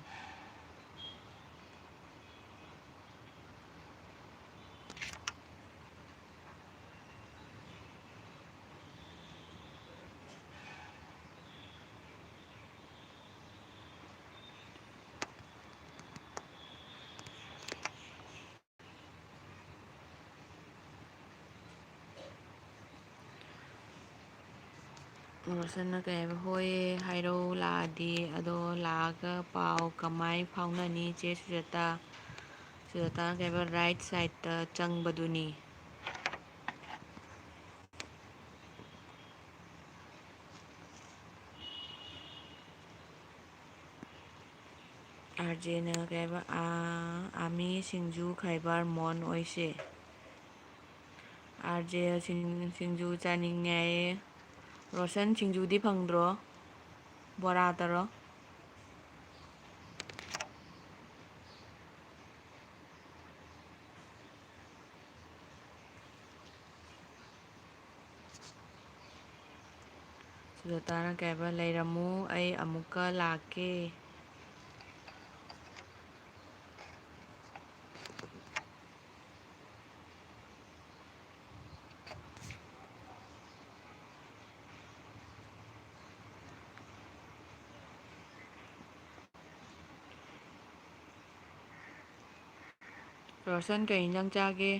ꯔꯣꯁꯟꯅ ꯀꯩꯕ ꯍꯣꯏ ꯍꯥꯏꯔꯧ ꯂꯥꯛꯑꯗꯤ, ꯑꯗꯣ ꯂꯥꯛꯑꯒ ꯄꯥꯎ ꯀꯃꯥꯏ ꯐꯥꯎꯅꯅꯤ ꯆꯦ ꯁꯨꯖꯥꯇꯥ? ꯁꯨꯖꯥꯇꯥꯅ ꯀꯩꯕ ꯔꯥꯏꯠ ꯁꯥꯏꯠꯇ ꯆꯪꯕꯗꯨꯅꯤ. ꯑꯥꯔꯖꯦꯅ ꯀꯩꯕ ꯑꯥꯃꯤ ꯁꯤꯡꯖꯨ ꯈꯩꯕꯥꯔ ꯃꯣꯟ ꯑꯣꯏꯁꯦ. ꯑꯥꯔꯖꯦ ꯁꯤꯡꯖꯨ ꯆꯥꯅꯤꯡꯉꯦ ꯍꯥꯏꯌꯦ. ꯔꯣꯁꯟ ꯁꯤꯡꯖꯨꯗꯤ ꯐꯪꯗ꯭ꯔꯣ? ꯕꯣꯔꯥꯗꯔꯣ? ꯁꯨꯖꯥꯇꯥꯅ ꯀꯩ ꯍꯥꯏꯕ ꯂꯩꯔꯝꯃꯨ ꯑꯩ ꯑꯃꯨꯛꯀ ꯂꯥꯛꯀꯦ. ꯔꯣꯁꯟ ꯀꯩ ꯏꯟꯖꯥꯡ ꯆꯥꯒꯦ?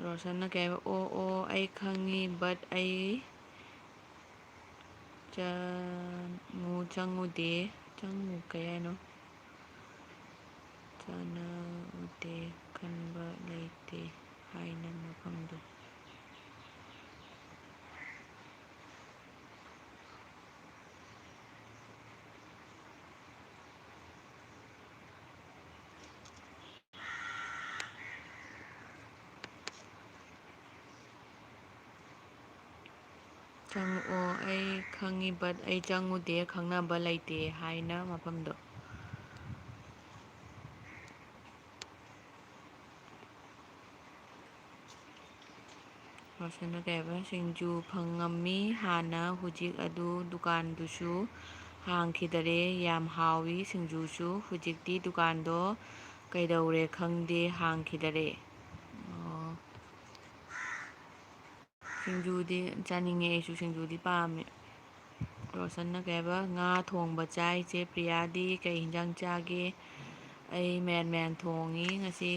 ꯔꯣꯁꯟꯅ ꯀꯩ ꯍꯥꯏꯕ ꯑꯣ ꯑꯩ ꯈꯪꯉꯤ ꯕꯠ ꯑꯩ ꯆꯪꯉꯨꯗꯦ ꯀꯩ ꯍꯥꯏꯅꯣ? ꯆꯥꯅꯎꯗꯦ ꯈꯟꯕ ꯂꯩꯇꯦ ꯍꯥꯏꯅ ꯃꯐꯝꯗꯣ. ꯆꯪꯉꯛꯑꯣ ꯑꯩ ꯈꯪꯉꯤ ꯕꯠ ꯑꯩ ꯆꯪꯉꯨꯗꯦ ꯈꯪꯅꯕ ꯂꯩꯇꯦ ꯍꯥꯏꯅ ꯃꯐꯝꯗꯣ. ꯔꯣꯁꯟꯅ ꯀꯩ ꯍꯥꯏꯕ ꯁꯤꯡꯖꯨ ꯐꯪꯉꯝꯃꯤ ꯍꯥꯟꯅ ꯍꯧꯖꯤꯛ ꯑꯗꯨ ꯗꯨꯀꯥꯟꯗꯨꯁꯨ ꯍꯥꯡꯈꯤꯗꯔꯦ ꯌꯥꯝ ꯍꯥꯎꯋꯤ ꯁꯤꯡꯖꯨꯁꯨ ꯍꯧꯖꯤꯛꯇꯤ ꯗꯨꯀꯥꯟꯗꯣ ꯀꯩꯗꯧꯔꯦ ꯈꯪꯗꯦ ꯍꯥꯡꯈꯤꯗꯔꯦ. ꯁꯤꯡꯖꯨꯗꯤ ꯆꯥꯅꯤꯡꯉꯦ ꯑꯩꯁꯨ ꯁꯤꯡꯖꯨꯗꯤ ꯄꯥꯝꯃꯦ. ꯔꯣꯁꯟꯅ ꯀꯩ ꯍꯥꯏꯕ ꯉꯥ ꯊꯣꯡꯕ ꯆꯥꯏ ꯆꯦ ꯄ꯭ꯔꯤꯌꯥꯗꯤ ꯀꯩ ꯍꯤꯟꯖꯥꯡ ꯆꯥꯒꯦ? ꯑꯩ ꯃꯦꯟ ꯊꯣꯡꯉꯤ ꯉꯁꯤ.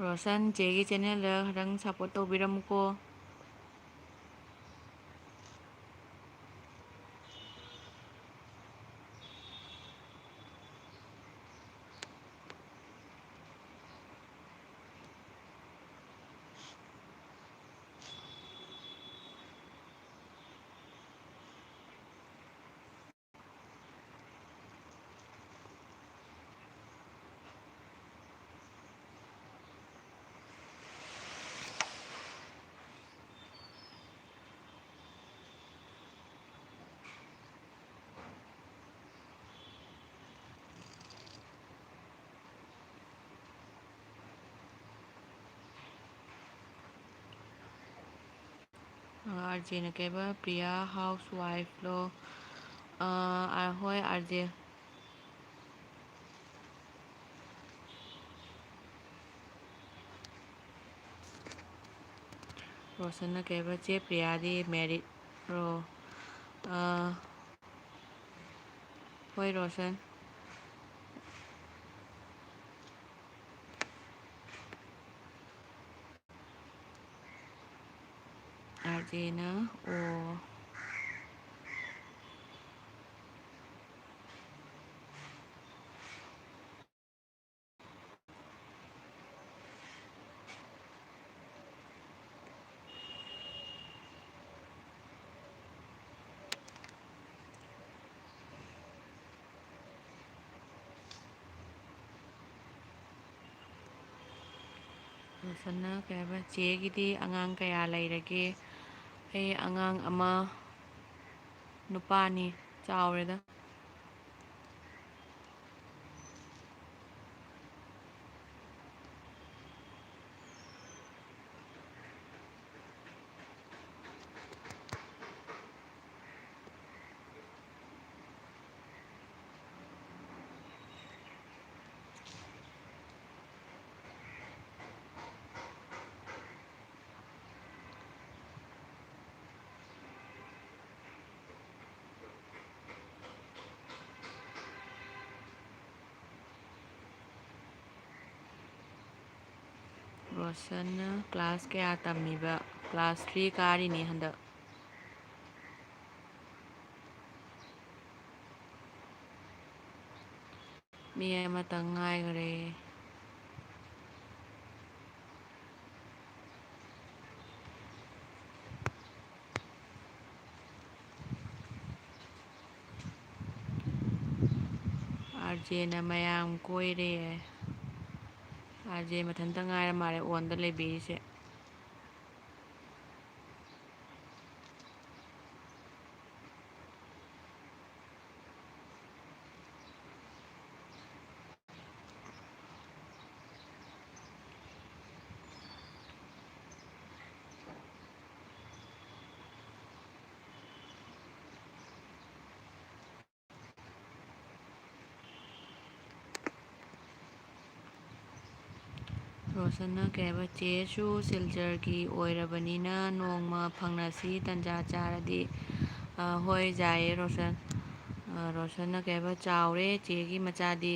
ꯔꯣꯁꯟ ꯆꯦꯒꯤ ꯆꯦꯅꯦꯜꯗ ꯈꯤꯇꯪ ꯁꯞꯄꯣꯔꯠ ꯇꯧꯕꯤꯔꯝꯃꯨꯀꯣ. ꯑꯥꯔꯖꯦꯅ ꯀꯩ ꯍꯥꯏꯕ ꯄ꯭ꯔꯤꯌꯥ ꯍꯥꯎꯁ ꯋꯥꯏꯐꯂꯣ? ꯍꯣꯏ ꯑꯥꯔꯖꯦ. ꯔꯣꯁꯟꯅ ꯀꯩ ꯍꯥꯏꯕ ꯆꯦ ꯄ꯭ꯔꯤꯌꯥꯗꯤ ꯃꯦꯔꯤꯠ ꯔꯣ? ꯍꯣꯏ ꯔꯣꯁꯟ. ꯑꯥꯔꯖꯦꯅ ꯑꯣ. ꯔꯣꯁꯟꯅ ꯀꯩ ꯍꯥꯏꯕ ꯆꯦꯒꯤꯗꯤ ꯑꯉꯥꯡ ꯀꯌꯥ ꯂꯩꯔꯒꯦ? ꯑꯩ ꯑꯉꯥꯡ ꯑꯃ ꯅꯨꯄꯥꯅꯤ ꯆꯥꯎꯔꯦꯗ. ꯔꯣꯁꯟꯅ ꯀ꯭ꯂꯥꯁ ꯀꯌꯥ ꯇꯝꯃꯤꯕ? ꯀ꯭ꯂꯥꯁ 3 ꯀꯥꯔꯤꯅꯤ ꯍꯟꯗꯛ. ꯃꯤ ꯑꯃꯇꯪ ꯉꯥꯏꯈꯔꯦ. ꯑꯥꯔꯖꯦꯅ ꯃꯌꯥꯝ ꯀꯣꯏꯔꯦ, ꯑꯥꯔꯖꯦ ꯃꯊꯟꯇ ꯉꯥꯏꯔ ꯃꯥꯜꯂꯦ ꯑꯣꯟꯗ ꯂꯩꯕꯤꯔꯤꯁꯦ꯫ ꯔꯣꯁꯟꯅ ꯀꯩ ꯍꯥꯏꯕ ꯆꯦꯁꯨ ꯁꯤꯜꯆꯔꯒꯤ ꯑꯣꯏꯔꯕꯅꯤꯅ ꯅꯣꯡꯃ ꯐꯪꯅꯁꯤ ꯇꯟꯖꯥ ꯆꯥꯔꯗꯤ꯫ ꯍꯣꯏ ꯌꯥꯏꯌꯦ ꯔꯣꯁꯟ꯫ ꯔꯣꯁꯟꯅ ꯀꯩ ꯍꯥꯏꯕ ꯆꯥꯎꯔꯦ ꯆꯦꯒꯤ ꯃꯆꯥꯗꯤ,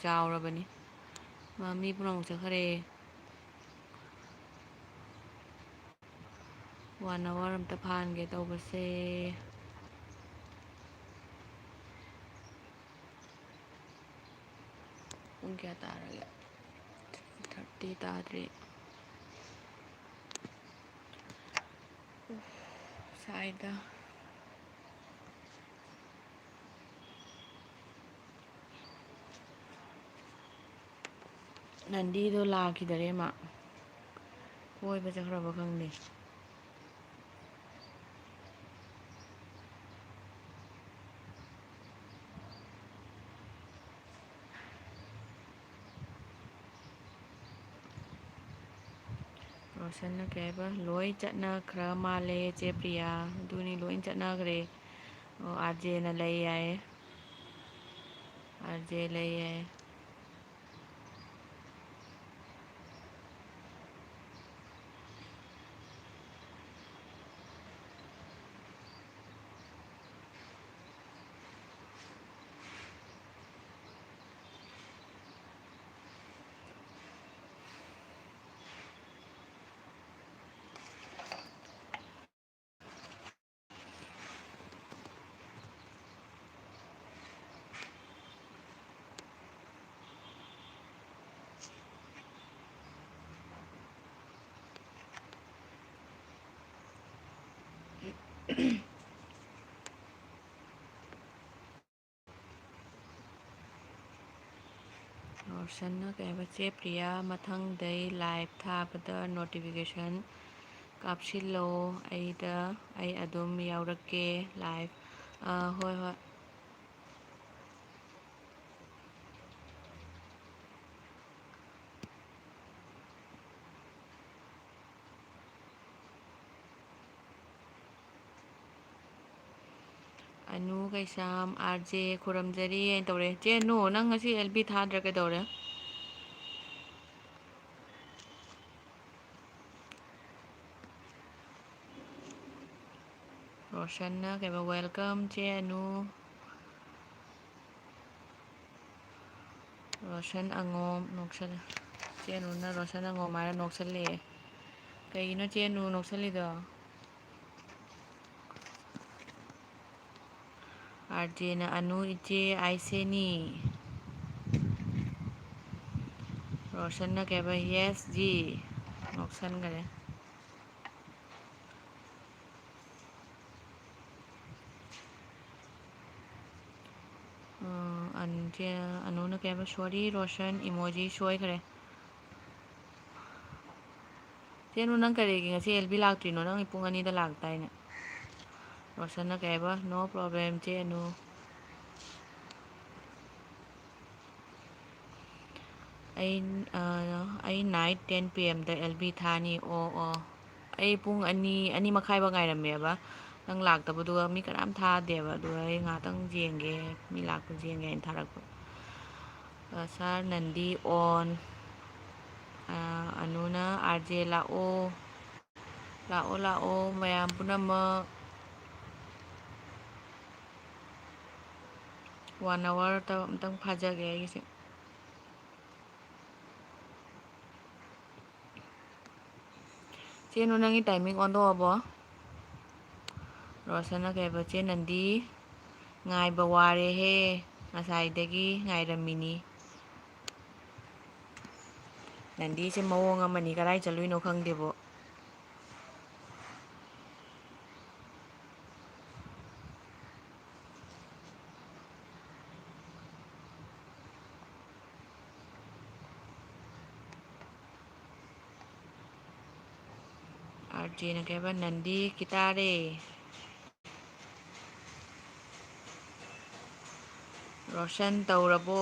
ꯆꯥꯎꯔꯕꯅꯤ ꯃꯤ ꯄꯨꯝꯅꯃꯛ ꯆꯠꯈ꯭ꯔꯦ꯫ 1 hour ꯑꯝꯇ ꯐꯥꯍꯟꯒꯦ ꯇꯧꯕꯁꯦ꯫ ꯄꯨꯡ ꯀꯌꯥ ꯇꯥꯔꯒꯦ? 30 ꯇꯥꯗ꯭ꯔꯤ꯫ ꯁꯥꯏꯗ꯫ ꯅꯟꯗꯤꯗꯣ ꯂꯥꯛꯈꯤꯗꯔꯦ ꯃꯥ, ꯀꯣꯏꯕ ꯆꯠꯈ꯭ꯔꯕ ꯈꯪꯗꯦ꯫ ꯔꯣꯁꯟꯅ ꯀꯩ ꯍꯥꯏꯕ ꯂꯣꯏ ꯆꯠꯅꯈ꯭ꯔ ꯃꯥꯜꯂꯦ ꯆꯦ ꯄ꯭ꯔꯤꯌꯥ, ꯑꯗꯨꯅꯤ ꯂꯣꯏ ꯆꯠꯅꯈ꯭ꯔꯦ꯫ ꯑꯥꯔꯖꯦꯅ ꯂꯩ ꯍꯥꯏꯌꯦ, ꯑꯥꯔꯖꯦ ꯂꯩ ꯍꯥꯏꯌꯦ꯫ ꯔꯣꯁꯟꯅ ꯀꯩ ꯍꯥꯏꯕ ꯆꯦ ꯄ꯭ꯔꯤꯌꯥ ꯃꯊꯪꯗꯩ ꯂꯥꯏꯚ ꯊꯥꯕꯗ ꯅꯣꯇꯤꯐꯤꯀꯦꯁꯟ ꯀꯥꯞꯁꯤꯜꯂꯣ ꯑꯩ ꯑꯗꯨꯝ ꯌꯥꯎꯔꯛꯀꯦ ꯂꯥꯏꯚ꯫ ꯍꯣꯏ ꯍꯣꯏ꯫ ꯑꯅꯨ ꯀꯩꯁꯥꯝ ꯑꯥꯔꯖꯦ ꯈꯨꯔꯝꯖꯔꯤ ꯍꯥꯏꯅ ꯇꯧꯔꯦ꯫ ꯆꯦ ꯑꯅꯨ ꯅꯪ ꯉꯁꯤ LB ꯊꯥꯗ꯭ꯔ ꯀꯩꯗꯧꯔꯦ? ꯔꯣꯁꯟꯅ ꯀꯩꯕ ꯋꯦꯜꯀꯝ ꯆꯦ ꯑꯅꯨ꯫ ꯔꯣꯁꯟ ꯑꯉꯣꯝ ꯅꯣꯛꯁꯜꯂꯦ꯫ ꯆꯦ ꯑꯅꯨꯅ ꯔꯣꯁꯟ ꯑꯉꯣꯝ ꯍꯥꯏꯔ ꯅꯣꯛꯁꯜꯂꯛꯑꯦ꯫ ꯀꯩꯒꯤꯅꯣ ꯆꯦ ꯑꯅꯨ ꯅꯣꯛꯁꯜꯂꯤꯗꯣ? ꯑꯥꯔꯖꯦꯅ ꯑꯅꯨ ꯏꯆꯦ ꯑꯥꯏꯁꯦꯅꯤ꯫ ꯔꯣꯁꯟꯅ ꯀꯩꯕ ꯌꯦꯁ ꯖꯤ ꯅꯣꯛꯁꯟꯈꯔꯦ꯫ ꯑꯅꯨꯅ ꯀꯩ ꯍꯥꯏꯕ ꯁꯣꯔꯤ ꯔꯣꯁꯟ ꯏꯃꯣꯖꯤ ꯁꯣꯏꯈ꯭ꯔꯦ꯫ ꯆꯦ ꯑꯅꯨ ꯅꯪ ꯀꯔꯤꯒꯤ ꯉꯁꯤ LB ꯂꯥꯛꯇ꯭ꯔꯤꯅꯣ? ꯅꯪ ꯄꯨꯡ 2ꯗ ꯂꯥꯛꯇꯥꯏꯅꯦ꯫ ꯔꯣꯁꯟꯅ ꯀꯩ ꯍꯥꯏꯕ ꯅꯣ ꯄ꯭ꯔꯣꯕ꯭ꯂꯦꯝ ꯆꯦ ꯑꯅꯨ꯫ ꯑꯩ ꯅꯥꯏꯠ 10 PM LB ꯊꯥꯅꯤ꯫ ꯑꯣ ꯑꯩ ꯄꯨꯡ 2 2:30 ꯉꯥꯏꯔꯝꯃꯦꯕ ꯅꯪ ꯂꯥꯛꯇꯕꯗꯨꯒ ꯃꯤ ꯀꯅꯥꯝ ꯊꯥꯗꯦꯕ, ꯑꯗꯨꯒ ꯑꯩ ꯉꯥꯏꯍꯥꯛꯇꯪ ꯌꯦꯡꯒꯦ ꯃꯤ ꯂꯥꯛꯄ ꯌꯦꯡꯒꯦ ꯍꯥꯏꯅ ꯊꯥꯔꯛꯄ꯫ ꯁꯥꯔ ꯅꯟꯗꯤ ꯑꯣꯟ꯫ ꯑꯅꯨꯅ ꯑꯥꯔꯖꯦ ꯂꯥꯛꯑꯣ ꯃꯌꯥꯝ ꯄꯨꯝꯅꯃꯛ꯫ 1 hour ꯑꯝꯇꯪ ꯐꯥꯖꯒꯦ ꯑꯩꯒꯤꯁꯦ꯫ ꯆꯦ ꯑꯅꯨ ꯅꯪꯒꯤ ꯇꯥꯏꯃꯤꯡ ꯑꯣꯟꯊꯣꯛꯑꯕꯣ? ꯔꯣꯁꯟꯅ ꯀꯩꯕ ꯆꯦ ꯅꯟꯗꯤ ꯉꯥꯏꯕ ꯋꯥꯔꯦꯍꯦ ꯉꯁꯥꯏꯗꯒꯤ ꯉꯥꯏꯔꯝꯃꯤꯅꯤ꯫ ꯅꯟꯗꯤꯁꯦ ꯃꯑꯣꯡ ꯑꯃꯅꯤ ꯀꯗꯥꯏ ꯆꯠꯂꯨꯏꯅꯣ ꯈꯪꯗꯦꯕꯣ꯫ RJꯅ ꯀꯩ ꯍꯥꯏꯕ ꯅꯟꯗꯤ ꯀꯤꯇꯥꯔꯦ ꯔꯣꯁꯟ ꯇꯧꯔꯕꯣ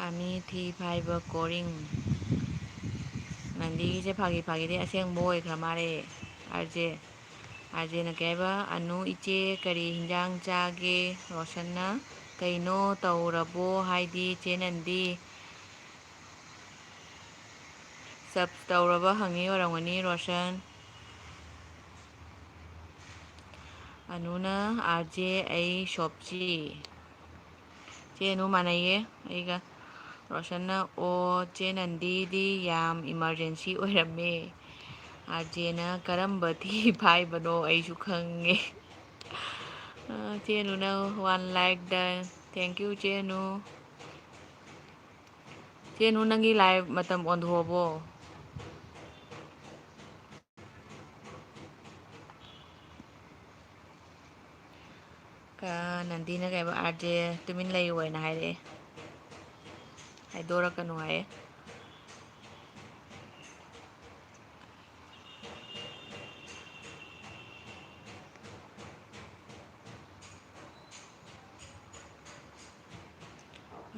ꯑꯅꯤ ꯊꯤ ꯐꯥꯏꯕ ꯀꯣꯔꯤꯡ ꯅꯟꯗꯤꯒꯤꯁꯦ ꯐꯥꯒꯤ ꯐꯥꯒꯤꯗꯤ ꯑꯁꯦꯡꯕ ꯑꯣꯏꯈ꯭ꯔ ꯃꯥꯜꯂꯦ RJꯅ ꯀꯩ ꯍꯥꯏꯕ ꯑꯅꯨ ꯏꯆꯦ ꯀꯔꯤ ꯍꯤꯟꯖꯥꯡ ꯆꯥꯒꯦ ꯔꯣꯁꯟꯅ ꯀꯩꯅꯣ ꯇꯧꯔꯕꯣ ꯍꯥꯏꯗꯤ ꯆꯦ ꯅꯟꯗꯤ ꯁꯞ ꯇꯧꯔꯕ ꯍꯪꯉꯤ ꯑꯣꯏꯔꯝꯒꯅꯤ ꯔꯣꯁꯟ ꯑꯅꯨꯅ RJ ꯑꯩ ꯁꯣꯞꯆꯤ ꯆꯦ ꯑꯅꯨ ꯃꯥꯟꯅꯩꯌꯦ ꯑꯩꯒ ꯔꯣꯁꯟꯅ ꯑꯣ ꯆꯦ ꯅꯟꯗꯤꯗꯤ ꯌꯥꯝ ꯏꯃꯥꯔꯖꯦꯟꯁꯤ ꯑꯣꯏꯔꯝꯃꯦ RJꯅ ꯀꯔꯝꯕ ꯊꯤ ꯐꯥꯏꯕꯅꯣ ꯑꯩꯁꯨ ꯈꯪꯉꯦ ꯆꯦ ꯑꯅꯨꯅ 1 like done thank you ꯆꯦ ꯑꯅꯨ ꯆꯦ ꯑꯅꯨ ꯅꯪꯒꯤ ꯂꯥꯏꯚ ꯃꯇꯝ ꯑꯣꯟꯊꯣꯛꯑꯕꯣ ꯅꯟꯗꯤꯅ ꯀꯩ ꯍꯥꯏꯕ RJ ꯇꯨꯃꯤꯟ ꯂꯩꯌꯨ ꯍꯥꯏꯅ ꯍꯥꯏꯔꯛꯑꯦ ꯍꯥꯏꯗꯣꯔꯛꯀꯅꯨ ꯍꯥꯏꯌꯦ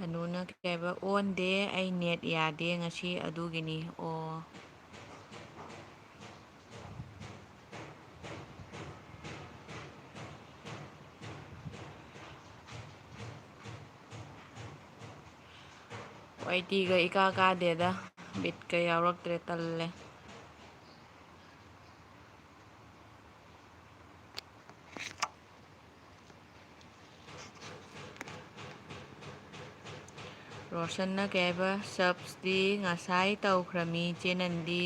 ꯑꯅꯨꯅ ꯀꯩ ꯍꯥꯏꯕ ꯑꯣꯟꯗꯦ ꯑꯩ ꯅꯦꯠ ꯌꯥꯗꯦ ꯉꯁꯤ ꯑꯗꯨꯒꯤꯅꯤ ꯑꯣ ꯋꯥꯏꯇꯤꯒ ꯏꯀꯥ ꯀꯥꯗꯦꯗ ꯕꯤꯠꯀ ꯌꯥꯎꯔꯛꯇ꯭ꯔꯦ ꯇꯜꯂꯦ ꯔꯣꯁꯟꯅ ꯀꯩ ꯍꯥꯏꯕ ꯁꯞꯁꯇꯤ ꯉꯁꯥꯏ ꯇꯧꯈ꯭ꯔꯃꯤ ꯆꯦ ꯅꯟꯗꯤ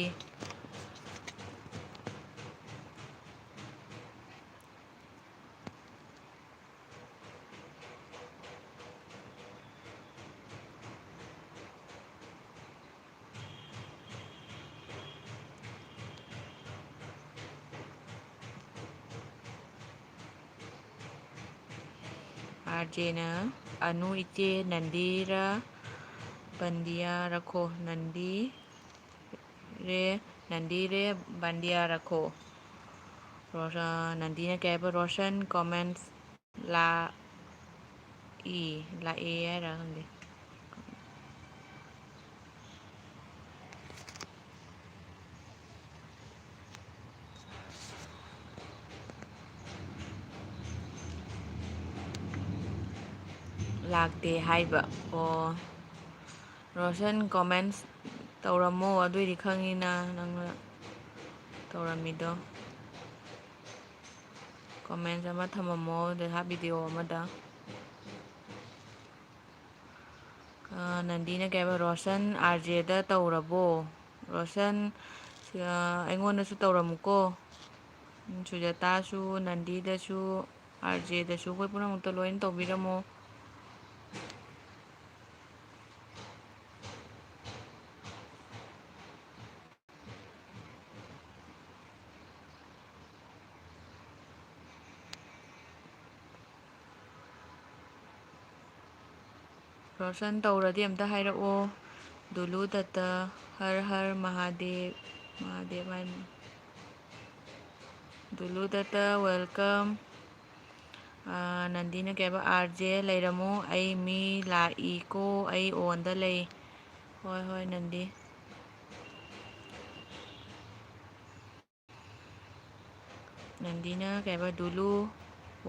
RJꯅ ꯑꯅꯨ ꯏꯆꯦ ꯅꯟꯗꯤꯔ ꯕꯟꯗꯤꯌꯥ ꯔꯈꯣ ꯅꯟꯗꯤ ꯔꯦ ꯕꯟꯗꯤꯌꯥ ꯔꯈꯣ ꯅꯟꯗꯤꯅ ꯀꯩ ꯍꯥꯏꯕ ꯔꯣꯁꯟ ꯀꯣꯃꯦꯟꯁ ꯂꯥꯛꯑꯦ ꯍꯥꯏꯔ ꯈꯪꯗꯦ ꯂꯥꯛꯇꯦ ꯍꯥꯏꯕ ꯑꯣ ꯔꯣꯁꯟ ꯀꯣꯃꯦꯟꯁ ꯇꯧꯔꯝꯃꯣ ꯑꯗꯨꯏꯗꯤ ꯈꯪꯉꯤꯅ ꯅꯪꯅ ꯇꯧꯔꯝꯃꯤꯗꯣ ꯀꯣꯃꯦꯟꯁ ꯑꯃ ꯊꯝꯃꯝꯃꯣ ꯚꯤꯗꯤꯑꯣ ꯑꯃꯗ ꯅꯟꯗꯤꯅ ꯀꯩ ꯍꯥꯏꯕ ꯔꯣꯁꯟ RJꯗ ꯇꯧꯔꯕꯣ ꯔꯣꯁꯟ ꯑꯩꯉꯣꯟꯗꯁꯨ ꯇꯧꯔꯝꯃꯨꯀꯣ ꯁꯨꯖꯇꯥꯁꯨ ꯅꯟꯗꯤꯗꯁꯨ RJꯗꯁꯨ ꯑꯩꯈꯣꯏ ꯄꯨꯝꯅꯃꯛꯇ ꯂꯣꯏꯅ ꯇꯧꯕꯤꯔꯝꯃꯣ ꯔꯣꯁꯟ ꯇꯧꯔꯗꯤ ꯑꯝꯇ ꯍꯥꯏꯔꯛꯑꯣ ꯗꯨꯂꯨ ꯗꯠꯇ ꯍꯔ ꯍꯔ ꯃꯍꯥꯗꯦꯕ ꯗꯨꯂꯨ ꯗꯠꯇ ꯋꯦꯜꯀꯝ ꯅꯟꯗꯤꯅ ꯀꯩ ꯍꯥꯏꯕ RJ ꯂꯩꯔꯝꯃꯨ ꯑꯩ ꯃꯤ ꯂꯥꯛꯏꯀꯣ ꯑꯩ ꯑꯣꯟꯗ ꯂꯩ ꯍꯣꯏ ꯍꯣꯏ ꯅꯟꯗꯤ ꯅꯟꯗꯤꯅ ꯀꯩ ꯍꯥꯏꯕ ꯗꯨꯂꯨ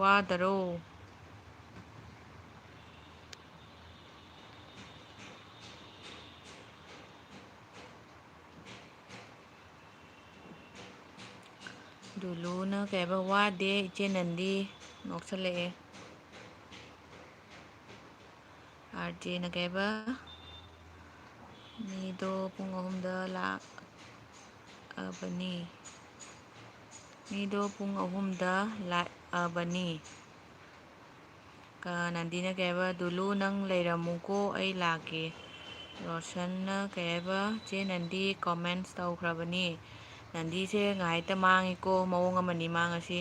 ꯋꯥꯗꯔꯣ ꯗꯨꯂꯨꯅ ꯀꯩ ꯍꯥꯏꯕ ꯋꯥꯗꯦ ꯏꯆꯦ ꯅꯟꯗꯤ ꯅꯣꯛꯁꯜꯂꯛꯑꯦ RJꯅ ꯀꯩ ꯍꯥꯏꯕ ꯃꯤꯗꯣ ꯄꯨꯡ 3ꯗ ꯂꯥꯛꯑꯕꯅꯤ ꯃꯤꯗꯣ ꯄꯨꯡ 3ꯗ ꯂꯥꯛꯑꯕꯅꯤ ꯅꯟꯗꯤꯅ ꯀꯩ ꯍꯥꯏꯕ ꯗꯨꯂꯨ ꯅꯪ ꯂꯩꯔꯝꯃꯨꯀꯣ ꯑꯩ ꯂꯥꯛꯀꯦ. ꯔꯣꯁꯟꯅ ꯀꯩ ꯍꯥꯏꯕ ꯆꯦ ꯅꯟꯗꯤ ꯀꯣꯃꯦꯟꯁ ꯇꯧꯈ꯭ꯔꯕꯅꯤ. ꯅꯟꯗꯤꯁꯦ ꯉꯥꯏꯍꯥꯛꯇ ꯃꯥꯡꯉꯤꯀꯣ, ꯃꯑꯣꯡ ꯑꯃꯅꯤ ꯃꯥꯡꯉꯁꯤ.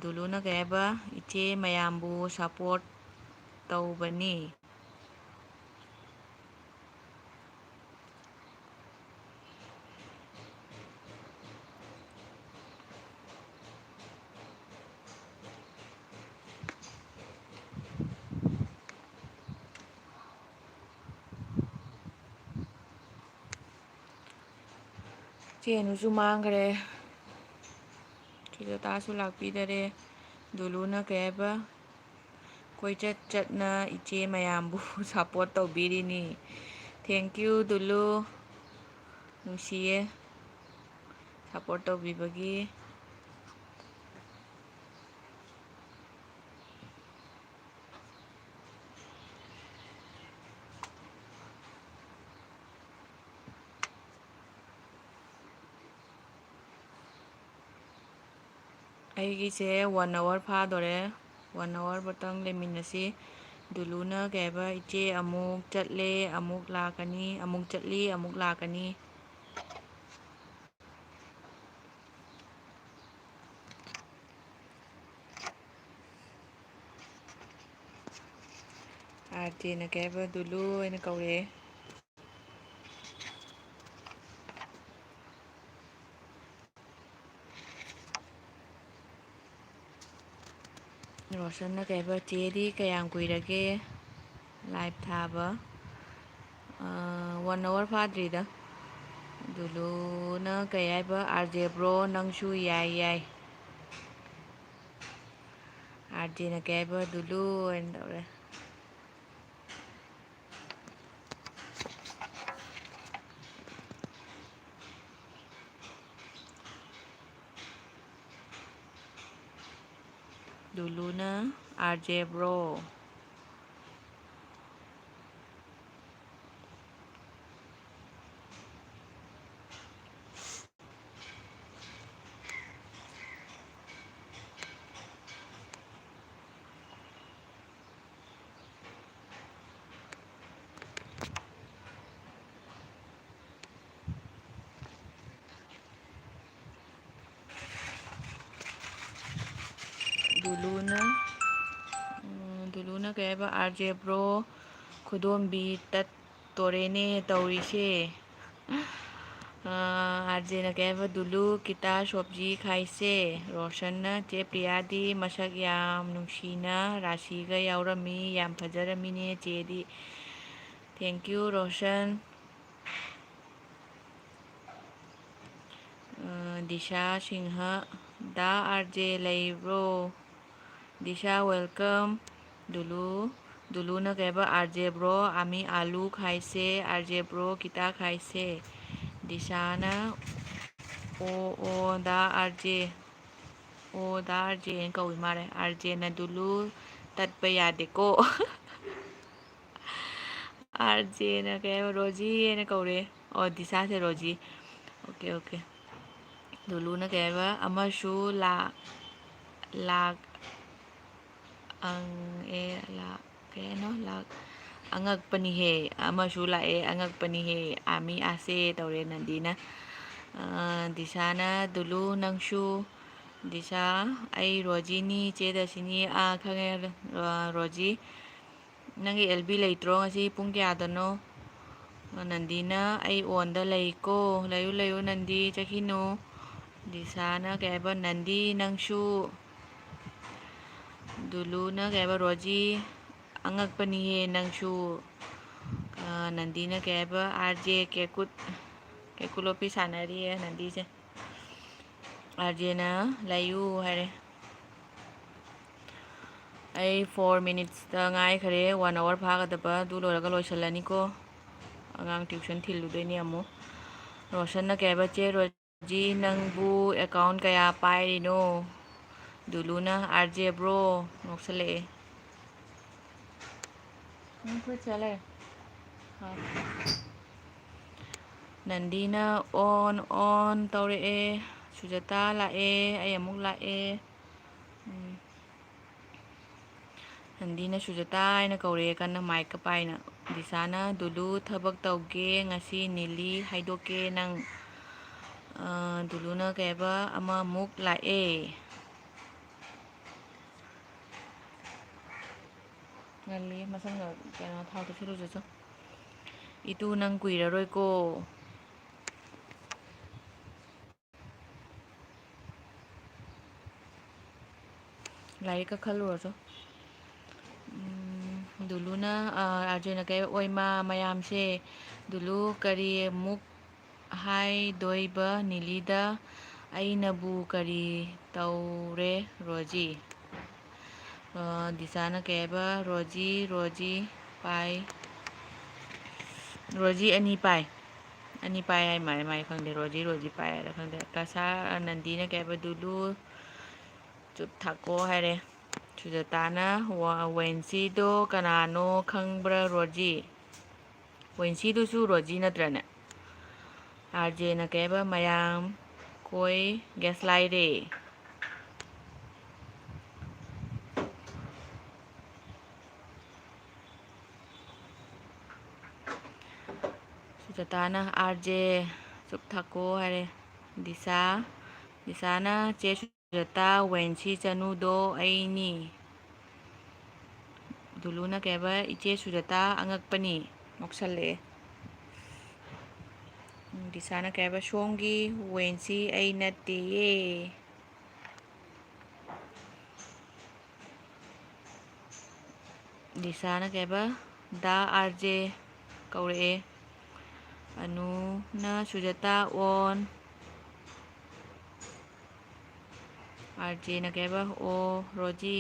ꯗꯨꯂꯨꯅ ꯀꯩ ꯍꯥꯏꯕ ꯏꯆꯦ ꯃꯌꯥꯝꯕꯨ ꯁꯞꯄꯣꯔꯠ ꯇꯧꯕꯅꯤ. ꯆꯦꯅꯨꯁꯨ ꯃꯥꯡꯈ꯭ꯔꯦ. ꯁꯨꯖꯇꯥꯁꯨ ꯂꯥꯛꯄꯤꯗꯔꯦ. ꯗꯨꯂꯨꯅ ꯀꯩ ꯍꯥꯏꯕ ꯀꯣꯏꯆꯠ ꯆꯠꯅ ꯏꯆꯦ ꯃꯌꯥꯝꯕꯨ ꯁꯞꯄꯣꯔꯠ ꯇꯧꯕꯤꯔꯤꯅꯤ. ꯊꯦꯡꯀ꯭ꯌꯨ ꯗꯨꯂꯨ, ꯅꯨꯡꯁꯤꯌꯦ ꯁꯞꯄꯣꯔꯠ ꯇꯧꯕꯤꯕꯒꯤ. ꯑꯩꯒꯤꯁꯦ 1 hour ꯐꯥꯗꯣꯔꯦ. 1 hour ꯈꯛꯇꯪ ꯂꯩꯃꯤꯟꯅꯁꯤ. ꯗꯨꯂꯨꯅ ꯀꯩ ꯍꯥꯏꯕ ꯏꯆꯦ ꯑꯃꯨꯛ ꯆꯠꯂꯦ ꯑꯃꯨꯛ ꯂꯥꯛꯀꯅꯤ, ꯑꯃꯨꯛ ꯆꯠꯂꯤ ꯑꯃꯨꯛ ꯂꯥꯛꯀꯅꯤ. ꯑꯥꯔꯖꯦꯅ ꯀꯩ ꯍꯥꯏꯕ ꯗꯨꯂꯨ ꯍꯥꯏꯅ ꯀꯧꯔꯛꯑꯦ. ꯔꯣꯁꯟꯅ ꯀꯩ ꯍꯥꯏꯕ ꯆꯦꯗꯤ ꯀꯌꯥꯝ ꯀꯨꯏꯔꯒꯦ ꯂꯥꯏꯚ ꯊꯥꯕ? 1 hour ꯐꯥꯗ꯭ꯔꯤꯗ. ꯗꯨꯂꯨꯅ ꯀꯩ ꯍꯥꯏꯕ ꯑꯥꯔꯖꯦ ꯕ꯭ꯔꯣ ꯅꯪꯁꯨ ꯌꯥꯏ ꯌꯥꯏ. ꯑꯥꯔꯖꯦꯅ ꯀꯩ ꯍꯥꯏꯕ ꯗꯨꯂꯨ ꯍꯥꯏꯅ ꯇꯧꯔꯦ. ꯗꯨꯂꯨꯅ ꯑꯥꯔꯖꯦ ꯕ꯭ꯔో. ꯗꯨꯂꯨꯅ ꯀꯩ ꯍꯥꯏꯕ ꯑꯥꯔꯖꯦ ꯕ꯭ꯔꯣ ꯈꯨꯗꯣꯝꯕꯤ ꯇꯠꯇꯣꯔꯦꯅꯦ ꯇꯧꯔꯤꯁꯦ. ꯑꯥꯔꯖꯦꯅ ꯀꯩ ꯍꯥꯏꯕ ꯗꯨꯂꯨ ꯀꯤꯇꯥ ꯁꯣꯞꯖꯤ ꯈꯥꯏꯁꯦ. ꯔꯣꯁꯟꯅ ꯆꯦ ꯄ꯭ꯔꯤꯌꯥꯗꯤ ꯃꯁꯛ ꯌꯥꯝ ꯅꯨꯡꯁꯤꯅ ꯔꯥꯁꯤꯒ ꯌꯥꯎꯔꯝꯃꯤ, ꯌꯥꯝ ꯐꯖꯔꯝꯃꯤꯅꯦ ꯆꯦꯗꯤ. ꯊꯦꯡꯀ꯭ꯌꯨ ꯔꯣꯁꯟ. ꯗꯤꯁꯥ ꯁꯤꯡꯍ ꯗꯥ ꯑꯥꯔꯖꯦ ꯂꯩꯕ꯭ꯔꯣ? दिशा वेलकम. दुलूना कहबा आरजे ब्रो आमी आलू खाइसे. आरजे ब्रो किता खाइसे. दिशाना ओ दा आरजे कौई मारे. आरजे न दुलू तत्प यादेको. आरजे न कहबा रोजी ने कौरे. और दिशा से रोजी. ओके. दुलूना कहबा अमशु लाग ꯑꯉꯛꯄꯅꯤꯍꯦ ꯑꯃꯁꯨ ꯂꯥꯛꯑꯦ ꯑꯉꯛꯄꯅꯤꯍꯦ ꯑꯥꯃꯤ ꯑꯥꯁꯦ ꯇꯧꯔꯦ ꯅꯟꯗꯤꯅ. ꯗꯤꯁꯥꯅ ꯗꯨꯂꯨ ꯅꯪꯁꯨ. ꯗꯤꯁꯥ ꯑꯩ ꯔꯣꯖꯤꯅꯤ ꯆꯦꯗꯁꯤꯅꯤ. ꯈꯪꯉꯦ ꯔꯣꯖꯤ. ꯅꯪꯒꯤ LB ꯂꯩꯇ꯭ꯔꯣ ꯉꯁꯤ ꯄꯨꯡ ꯀꯌꯥꯗꯅꯣ? ꯅꯟꯗꯤꯅ ꯑꯩ ꯑꯣꯟꯗ ꯂꯩꯀꯣ. ꯂꯩꯌꯨ ꯅꯟꯗꯤ ꯆꯠꯈꯤꯅꯨ. ꯗꯤꯁꯥꯅ ꯀꯩ ꯍꯥꯏꯕ ꯅꯟꯗꯤ ꯅꯪꯁꯨ. ꯗꯨꯂꯨꯅ ꯀꯩ ꯍꯥꯏꯕ ꯔꯣꯖꯤ ꯑꯉꯛꯄꯅꯤꯍꯦ ꯅꯪꯁꯨ. ꯅꯟꯗꯤꯅ ꯀꯩ ꯍꯥꯏꯕ RJ ꯀꯦꯀꯨꯂꯣꯄꯤ ꯁꯥꯟꯅꯔꯤꯌꯦ ꯅꯟꯗꯤꯁꯦ. RJꯅ ꯂꯩꯌꯨ ꯍꯥꯏꯔꯦ. ꯑꯩ 4 minutesꯇ ꯉꯥꯏꯈ꯭ꯔꯦ 1 hour ꯐꯥꯒꯗꯕ. ꯑꯗꯨ ꯂꯣꯏꯔꯒ ꯂꯣꯏꯁꯤꯜꯂꯅꯤꯀꯣ. ꯑꯉꯥꯡ ꯇ꯭ꯌꯨꯁꯟ ꯊꯤꯜꯂꯨꯗꯣꯏꯅꯤ ꯑꯃꯨꯛ. ꯔꯣꯁꯟꯅ ꯀꯩ ꯍꯥꯏꯕ ꯆꯦ ꯔꯣꯖꯤ ꯅꯪꯕꯨ ꯑꯦꯀꯥꯎꯟ ꯀꯌꯥ ꯄꯥꯏꯔꯤꯅꯣ? दुलूना RJ ब्रो नोक्सले चले. नंदीना ऑन तौरे. सुजाता लाए. अमुक लाए. ꯅꯟꯗꯤꯅ ꯁꯨꯖꯇꯥ ꯍꯥꯏꯅ ꯀꯧꯔꯛꯑꯦ ꯀꯟꯅ ꯃꯥꯏꯛꯀ ꯄꯥꯏꯅ. ꯗꯤꯁꯥꯅ ꯗꯨꯂꯨ ꯊꯕꯛ ꯇꯧꯒꯦ ꯉꯁꯤ ꯅꯤꯂꯤ ꯍꯥꯏꯗꯣꯛꯀꯦ ꯅꯪ. ꯗꯨꯂꯨꯅ ꯀꯩꯕ ꯑꯃꯃꯨꯛ ꯂꯥꯛꯑꯦ. ꯉꯜꯂꯤ ꯃꯁꯪꯒ ꯀꯩꯅꯣ ꯊꯥꯎ ꯇꯩꯁꯜꯂꯨꯆꯣ. ꯏꯇꯨ ꯅꯪ ꯀꯨꯏꯔꯔꯣꯏꯀꯣ. ꯂꯥꯏꯔꯤꯛꯀ ꯈꯜꯂꯨꯔꯣꯆꯣ. ꯗꯨꯂꯨꯅ ꯑꯥꯔꯖꯦꯅ ꯀꯩ ꯑꯣꯏꯃꯥ ꯃꯌꯥꯝꯁꯦ ꯗꯨꯂꯨ ꯀꯔꯤ ꯑꯃꯨꯛ ꯍꯥꯏꯗꯣꯏꯕ ꯅꯤꯂꯤꯗ ꯑꯩꯅꯕꯨ ꯀꯔꯤ ꯇꯧꯔꯦ ꯔꯣꯖꯤ. ꯗꯤꯁꯥꯅ ꯀꯩꯕ ꯔꯣꯖꯤ ꯄꯥꯏ. ꯔꯣꯖꯤ ꯑꯅꯤ ꯄꯥꯏ. ꯑꯅꯤ ꯄꯥꯏ ꯍꯥꯏ ꯃꯥꯜꯂꯦ ꯃꯥꯏ ꯈꯪꯗꯦ ꯔꯣꯖꯤ ꯄꯥꯏ ꯍꯥꯏꯔ ꯈꯪꯗꯦ. ꯀꯁꯥ ꯅꯟꯗꯤꯅ ꯀꯩꯕ ꯗꯨꯂꯨ ꯆꯨꯞ ꯊꯥꯛꯀꯣ ꯍꯥꯏꯔꯦ. ꯁꯨꯖꯇꯥꯅ ꯋꯦꯟꯁꯤꯗꯣ ꯀꯅꯥꯅꯣ ꯈꯪꯕ꯭ꯔꯥ ꯔꯣꯖꯤ. ꯋꯦꯟꯁꯤꯗꯨꯁꯨ ꯔꯣꯖꯤ ꯅꯠꯇ꯭ꯔꯅꯦ. ꯑꯥꯔꯖꯦꯅ ꯀꯩꯕ ꯃꯌꯥꯝ ꯀꯣꯏ ꯒ꯭ꯌꯥꯁꯂꯥꯏꯔꯦ. ꯁꯨꯖꯇꯥꯅ ꯑꯥꯔꯖꯦ ꯆꯨꯞ ꯊꯥꯛꯀꯣ ꯍꯥꯏꯔꯦ. ꯗꯤꯁꯥꯅ ꯆꯦ ꯁꯨꯖꯇꯥ ꯋꯦꯟꯁꯤ ꯆꯅꯨꯗꯣ ꯑꯩꯅꯤ. ꯗꯨꯂꯨꯅ ꯀꯩꯕ ꯏꯆꯦ ꯁꯨꯖꯇꯥ ꯑꯉꯛꯄꯅꯤ ꯉꯥꯎꯁꯜꯂꯛꯑꯦ. ꯗꯤꯁꯥꯅ ꯀꯩꯕ ꯁꯣꯝꯒꯤ ꯋꯦꯟꯁꯤ ꯑꯩ ꯅꯠꯇꯦꯌꯦ. ꯗꯤꯁꯥꯅ ꯀꯩꯕ ꯗꯥ ꯑꯥꯔꯖꯦ ꯀꯧꯔꯛꯑꯦ. ꯑꯅꯨꯅ ꯁꯨꯖꯇꯥ ꯑꯣꯟ. ꯑꯥꯔꯖꯦꯅ ꯀꯩꯕ ꯑꯣ ꯔꯣꯖꯤ.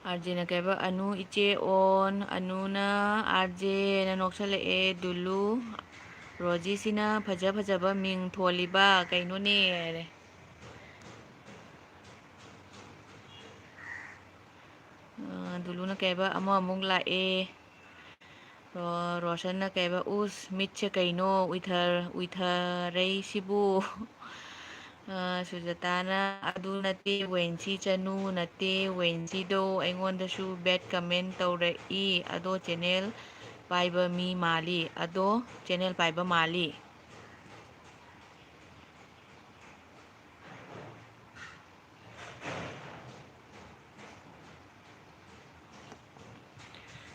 ꯑꯥꯔꯖꯦꯅ ꯀꯩꯕ ꯑꯅꯨ ꯏꯆꯦ ꯑꯣꯟ. ꯑꯅꯨꯅ ꯑꯥꯔꯖꯦꯅ ꯅꯣꯛꯁꯜꯂꯛꯑꯦ. ꯗꯨꯂꯨ ꯔꯣꯖꯤꯁꯤꯅ ꯐꯖ ꯐꯖꯕ ꯃꯤꯡ ꯊꯣꯜꯂꯤꯕ ꯀꯩꯅꯣꯅꯦ ꯍꯥꯏꯔꯦ. ꯗꯨꯂꯨꯅ ꯀꯩꯕ ꯑꯃꯃꯨꯛ ꯂꯥꯛꯑꯦ. ꯔꯣꯁꯟꯅ ꯀꯩꯕ ꯎꯁ ꯃꯤꯠꯁꯦ ꯀꯩꯅꯣ ꯎꯏꯊꯔꯩꯁꯤꯕꯨ. ꯁꯨꯖꯇꯥꯅ ꯑꯗꯨ ꯅꯠꯇꯦ ꯋꯦꯟꯁꯤ ꯆꯅꯨ ꯅꯠꯇꯦ ꯋꯦꯟꯁꯤꯗꯣ ꯑꯩꯉꯣꯟꯗꯁꯨ ꯕꯦꯠ ꯀꯃꯦꯟ ꯇꯧꯔꯛꯏ ꯑꯗꯣ ꯆꯦꯅꯦꯜ ꯄꯥꯏꯕ ꯃꯥꯜꯂꯤ.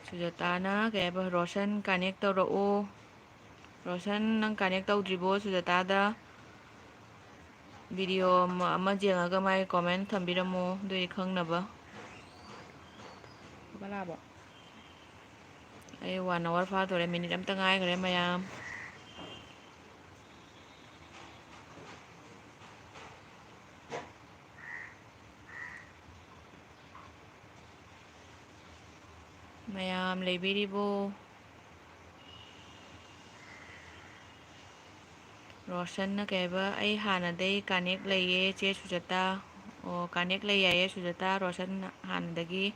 ꯁꯨꯖꯇꯥꯅ ꯀꯩꯕ ꯔꯣꯁꯟ ꯀꯅꯦꯛ ꯇꯧꯔꯛꯑꯣ. ꯔꯣꯁꯟ ꯅꯪ ꯀꯅꯦꯛ ꯇꯧꯗ꯭ꯔꯤꯕꯣ ꯁꯨꯖꯇꯥꯗ. ꯚꯤꯗꯤꯑꯣ ꯑꯃ ꯌꯦꯡꯉꯒ ꯃꯥꯏ ꯀꯣꯃꯦꯟ ꯊꯝꯕꯤꯔꯝꯃꯣ ꯑꯗꯨꯏꯗꯤ ꯈꯪꯅꯕ. ꯂꯥꯛꯑꯕꯣ. ꯑꯩ 1 hour ꯐꯥꯗꯣꯔꯦ ꯃꯤꯅꯤꯠ ꯑꯝꯇ ꯉꯥꯏꯈ꯭ꯔꯦ ꯃꯌꯥꯝ. ꯃꯌꯥꯝ ꯂꯩꯕꯤꯔꯤꯕꯣ. ꯔꯣꯁꯟꯅ ꯀꯩꯕ ꯑꯩ ꯍꯥꯟꯅꯗꯩ ꯀꯥꯅꯦꯛ ꯂꯩꯌꯦ ꯆꯦ ꯁꯨꯖꯇꯥ. ꯑꯣ ꯀꯥꯅꯦꯛ ꯂꯩ ꯌꯥꯏꯌꯦ ꯁꯨꯖꯇꯥ ꯔꯣꯁꯟ ꯍꯥꯟꯅꯗꯒꯤ.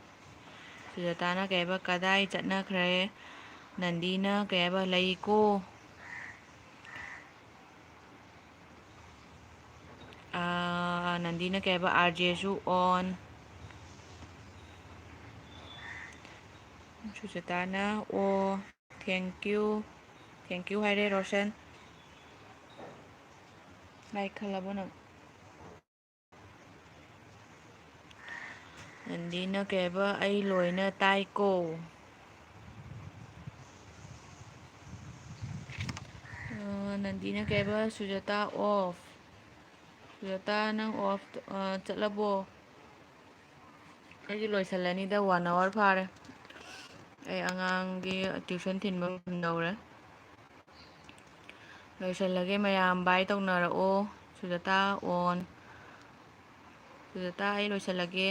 ꯁꯨꯖꯇꯥꯅ ꯀꯩꯕ ꯀꯗꯥꯏ ꯆꯠꯅꯈ꯭ꯔꯦ. ꯅꯟꯗꯤꯅ ꯀꯩꯕ ꯂꯩꯀꯣ. ꯅꯟꯗꯤꯅ ꯀꯩꯕ ꯑꯥꯔꯖꯦꯁꯨ ꯑꯣꯟ. ꯁꯨꯖꯇꯥꯅ ꯑꯣ ꯊꯦꯡꯀ꯭ꯌꯨ ꯍꯥꯏꯔꯦ ꯔꯣꯁꯟ. ꯂꯥꯏꯛ ꯈꯜꯂꯕꯣ ꯅꯪ. ꯅꯟꯗꯤꯅ ꯀꯩꯕ ꯑꯩ ꯂꯣꯏꯅ ꯇꯥꯏꯀꯣ. ꯅꯟꯗꯤꯅ ꯀꯩꯕ ꯁꯨꯖꯇꯥ ꯑꯣꯐ. ꯁꯨꯖꯇꯥ ꯅꯪ ꯑꯣꯐ ꯆꯠꯂꯕꯣ. ꯑꯩꯗꯤ ꯂꯣꯏꯁꯤꯜꯂꯅꯤꯗ 1 hour ꯐꯥꯔꯦ. ꯑꯩ ꯑꯉꯥꯡꯒꯤ ꯇ꯭ꯋꯤꯁꯟ ꯊꯤꯟꯕ ꯌꯧꯔꯦ. ꯂꯣꯏꯁꯤꯜꯂꯒꯦ ꯃꯌꯥꯝ ꯕꯥꯏ ꯇꯧꯅꯔꯛꯑꯣ. ꯁꯨꯖꯇꯥ ꯑꯣꯟ. ꯁꯨꯖꯇꯥ ꯑꯩ ꯂꯣꯏꯁꯤꯜꯂꯒꯦ.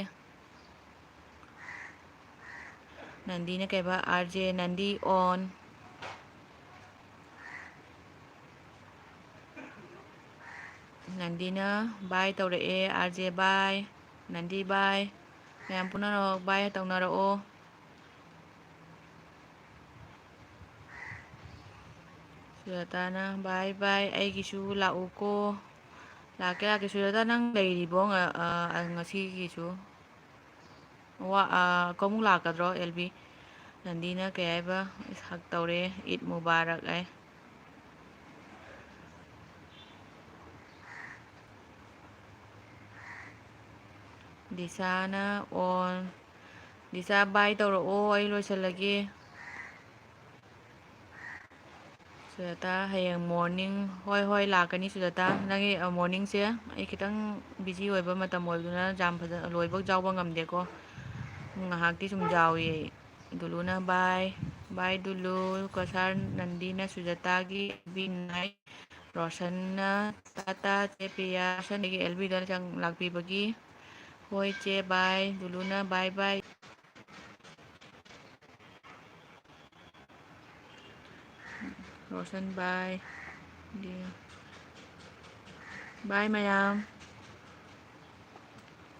ꯅꯟꯗꯤꯅ ꯀꯩꯕ ꯑꯥꯔꯖꯦ ꯅꯟꯗꯤ ꯑꯣꯟ. ꯅꯟꯗꯤꯅ ꯕꯥꯏ ꯇꯧꯔꯛꯑꯦ ꯑꯥꯔꯖꯦ ꯕꯥꯏ. ꯅꯟꯗꯤ ꯕꯥꯏ. ꯃꯌꯥꯝ ꯄꯨꯝꯅꯃꯛ ꯕꯥꯏ ꯇꯧꯅꯔꯛꯑꯣ. ꯁꯨꯖꯥꯇꯥꯅ ꯕꯥꯏ ꯕꯥꯏ ꯑꯩꯒꯤꯁꯨ ꯂꯥꯛꯎꯀꯣ ꯂꯥꯛꯀꯦ ꯂꯥꯛꯀꯦ ꯁꯨꯖꯥꯇꯥ ꯅꯪ ꯂꯩꯔꯤꯕꯣ ꯉꯁꯤꯒꯤꯁꯨ ꯀꯃꯨꯛ ꯂꯥꯛꯀꯗ꯭ꯔꯣ ꯑꯦꯜꯕꯤ ꯅꯟꯗꯤꯅ ꯀꯩ ꯍꯥꯏꯕ ꯍꯛ ꯇꯧꯔꯦ ꯏꯠ ꯃꯨꯕꯥꯔꯛ ꯑꯩ ꯗꯤꯁꯥꯅ ꯑꯣꯟ ꯗꯤꯁꯥ ꯕꯥꯏ ꯇꯧꯔꯛꯑꯣ ꯑꯩ ꯂꯣꯏꯁꯤꯜꯂꯒꯦ ꯁꯨꯖꯥꯇꯥ ꯍꯌꯦꯡ ꯃꯣꯔꯅꯤꯡ ꯍꯣꯏ ꯍꯣꯏ ꯂꯥꯛꯀꯅꯤ ꯁꯨꯖꯥꯇꯥ ꯅꯪꯒꯤ ꯃꯣꯔꯅꯤꯡꯁꯦ ꯑꯩ ꯈꯤꯇꯪ ꯕꯤꯖꯤ ꯑꯣꯏꯕ ꯃꯇꯝ ꯑꯣꯏꯕꯗꯨꯅ ꯌꯥꯝ ꯐꯖꯅ ꯂꯣꯏꯕ ꯌꯥꯎꯕ ꯉꯝꯗꯦꯀꯣ ꯉꯥꯏꯍꯥꯛꯇꯤ ꯁꯨꯝ ꯌꯥꯎꯏ ꯗꯨꯂꯨꯅ ꯕꯥꯏ ꯕꯥꯏ ꯗꯨꯂꯨ ꯀꯁꯥꯔ ꯅꯟꯗꯤꯅ ꯁꯨꯖꯥꯇꯥꯒꯤ ꯕꯤꯅꯥꯏ ꯔꯣꯁꯟꯅ ꯇꯥꯇꯥ ꯆꯦ ꯄꯤꯌꯥ ꯔꯣꯁꯟꯗꯒꯤ ꯑꯦꯜꯕꯤꯗ ꯂꯥꯛꯄꯤꯕꯒꯤ ꯍꯣꯏ ꯆꯦ ꯕꯥꯏ ꯗꯨꯂꯨꯅ ꯕꯥꯏ ꯕꯥꯏ ꯔꯣꯁꯟ ꯕꯥꯏ ꯕꯥꯏ ꯃꯌꯥꯝ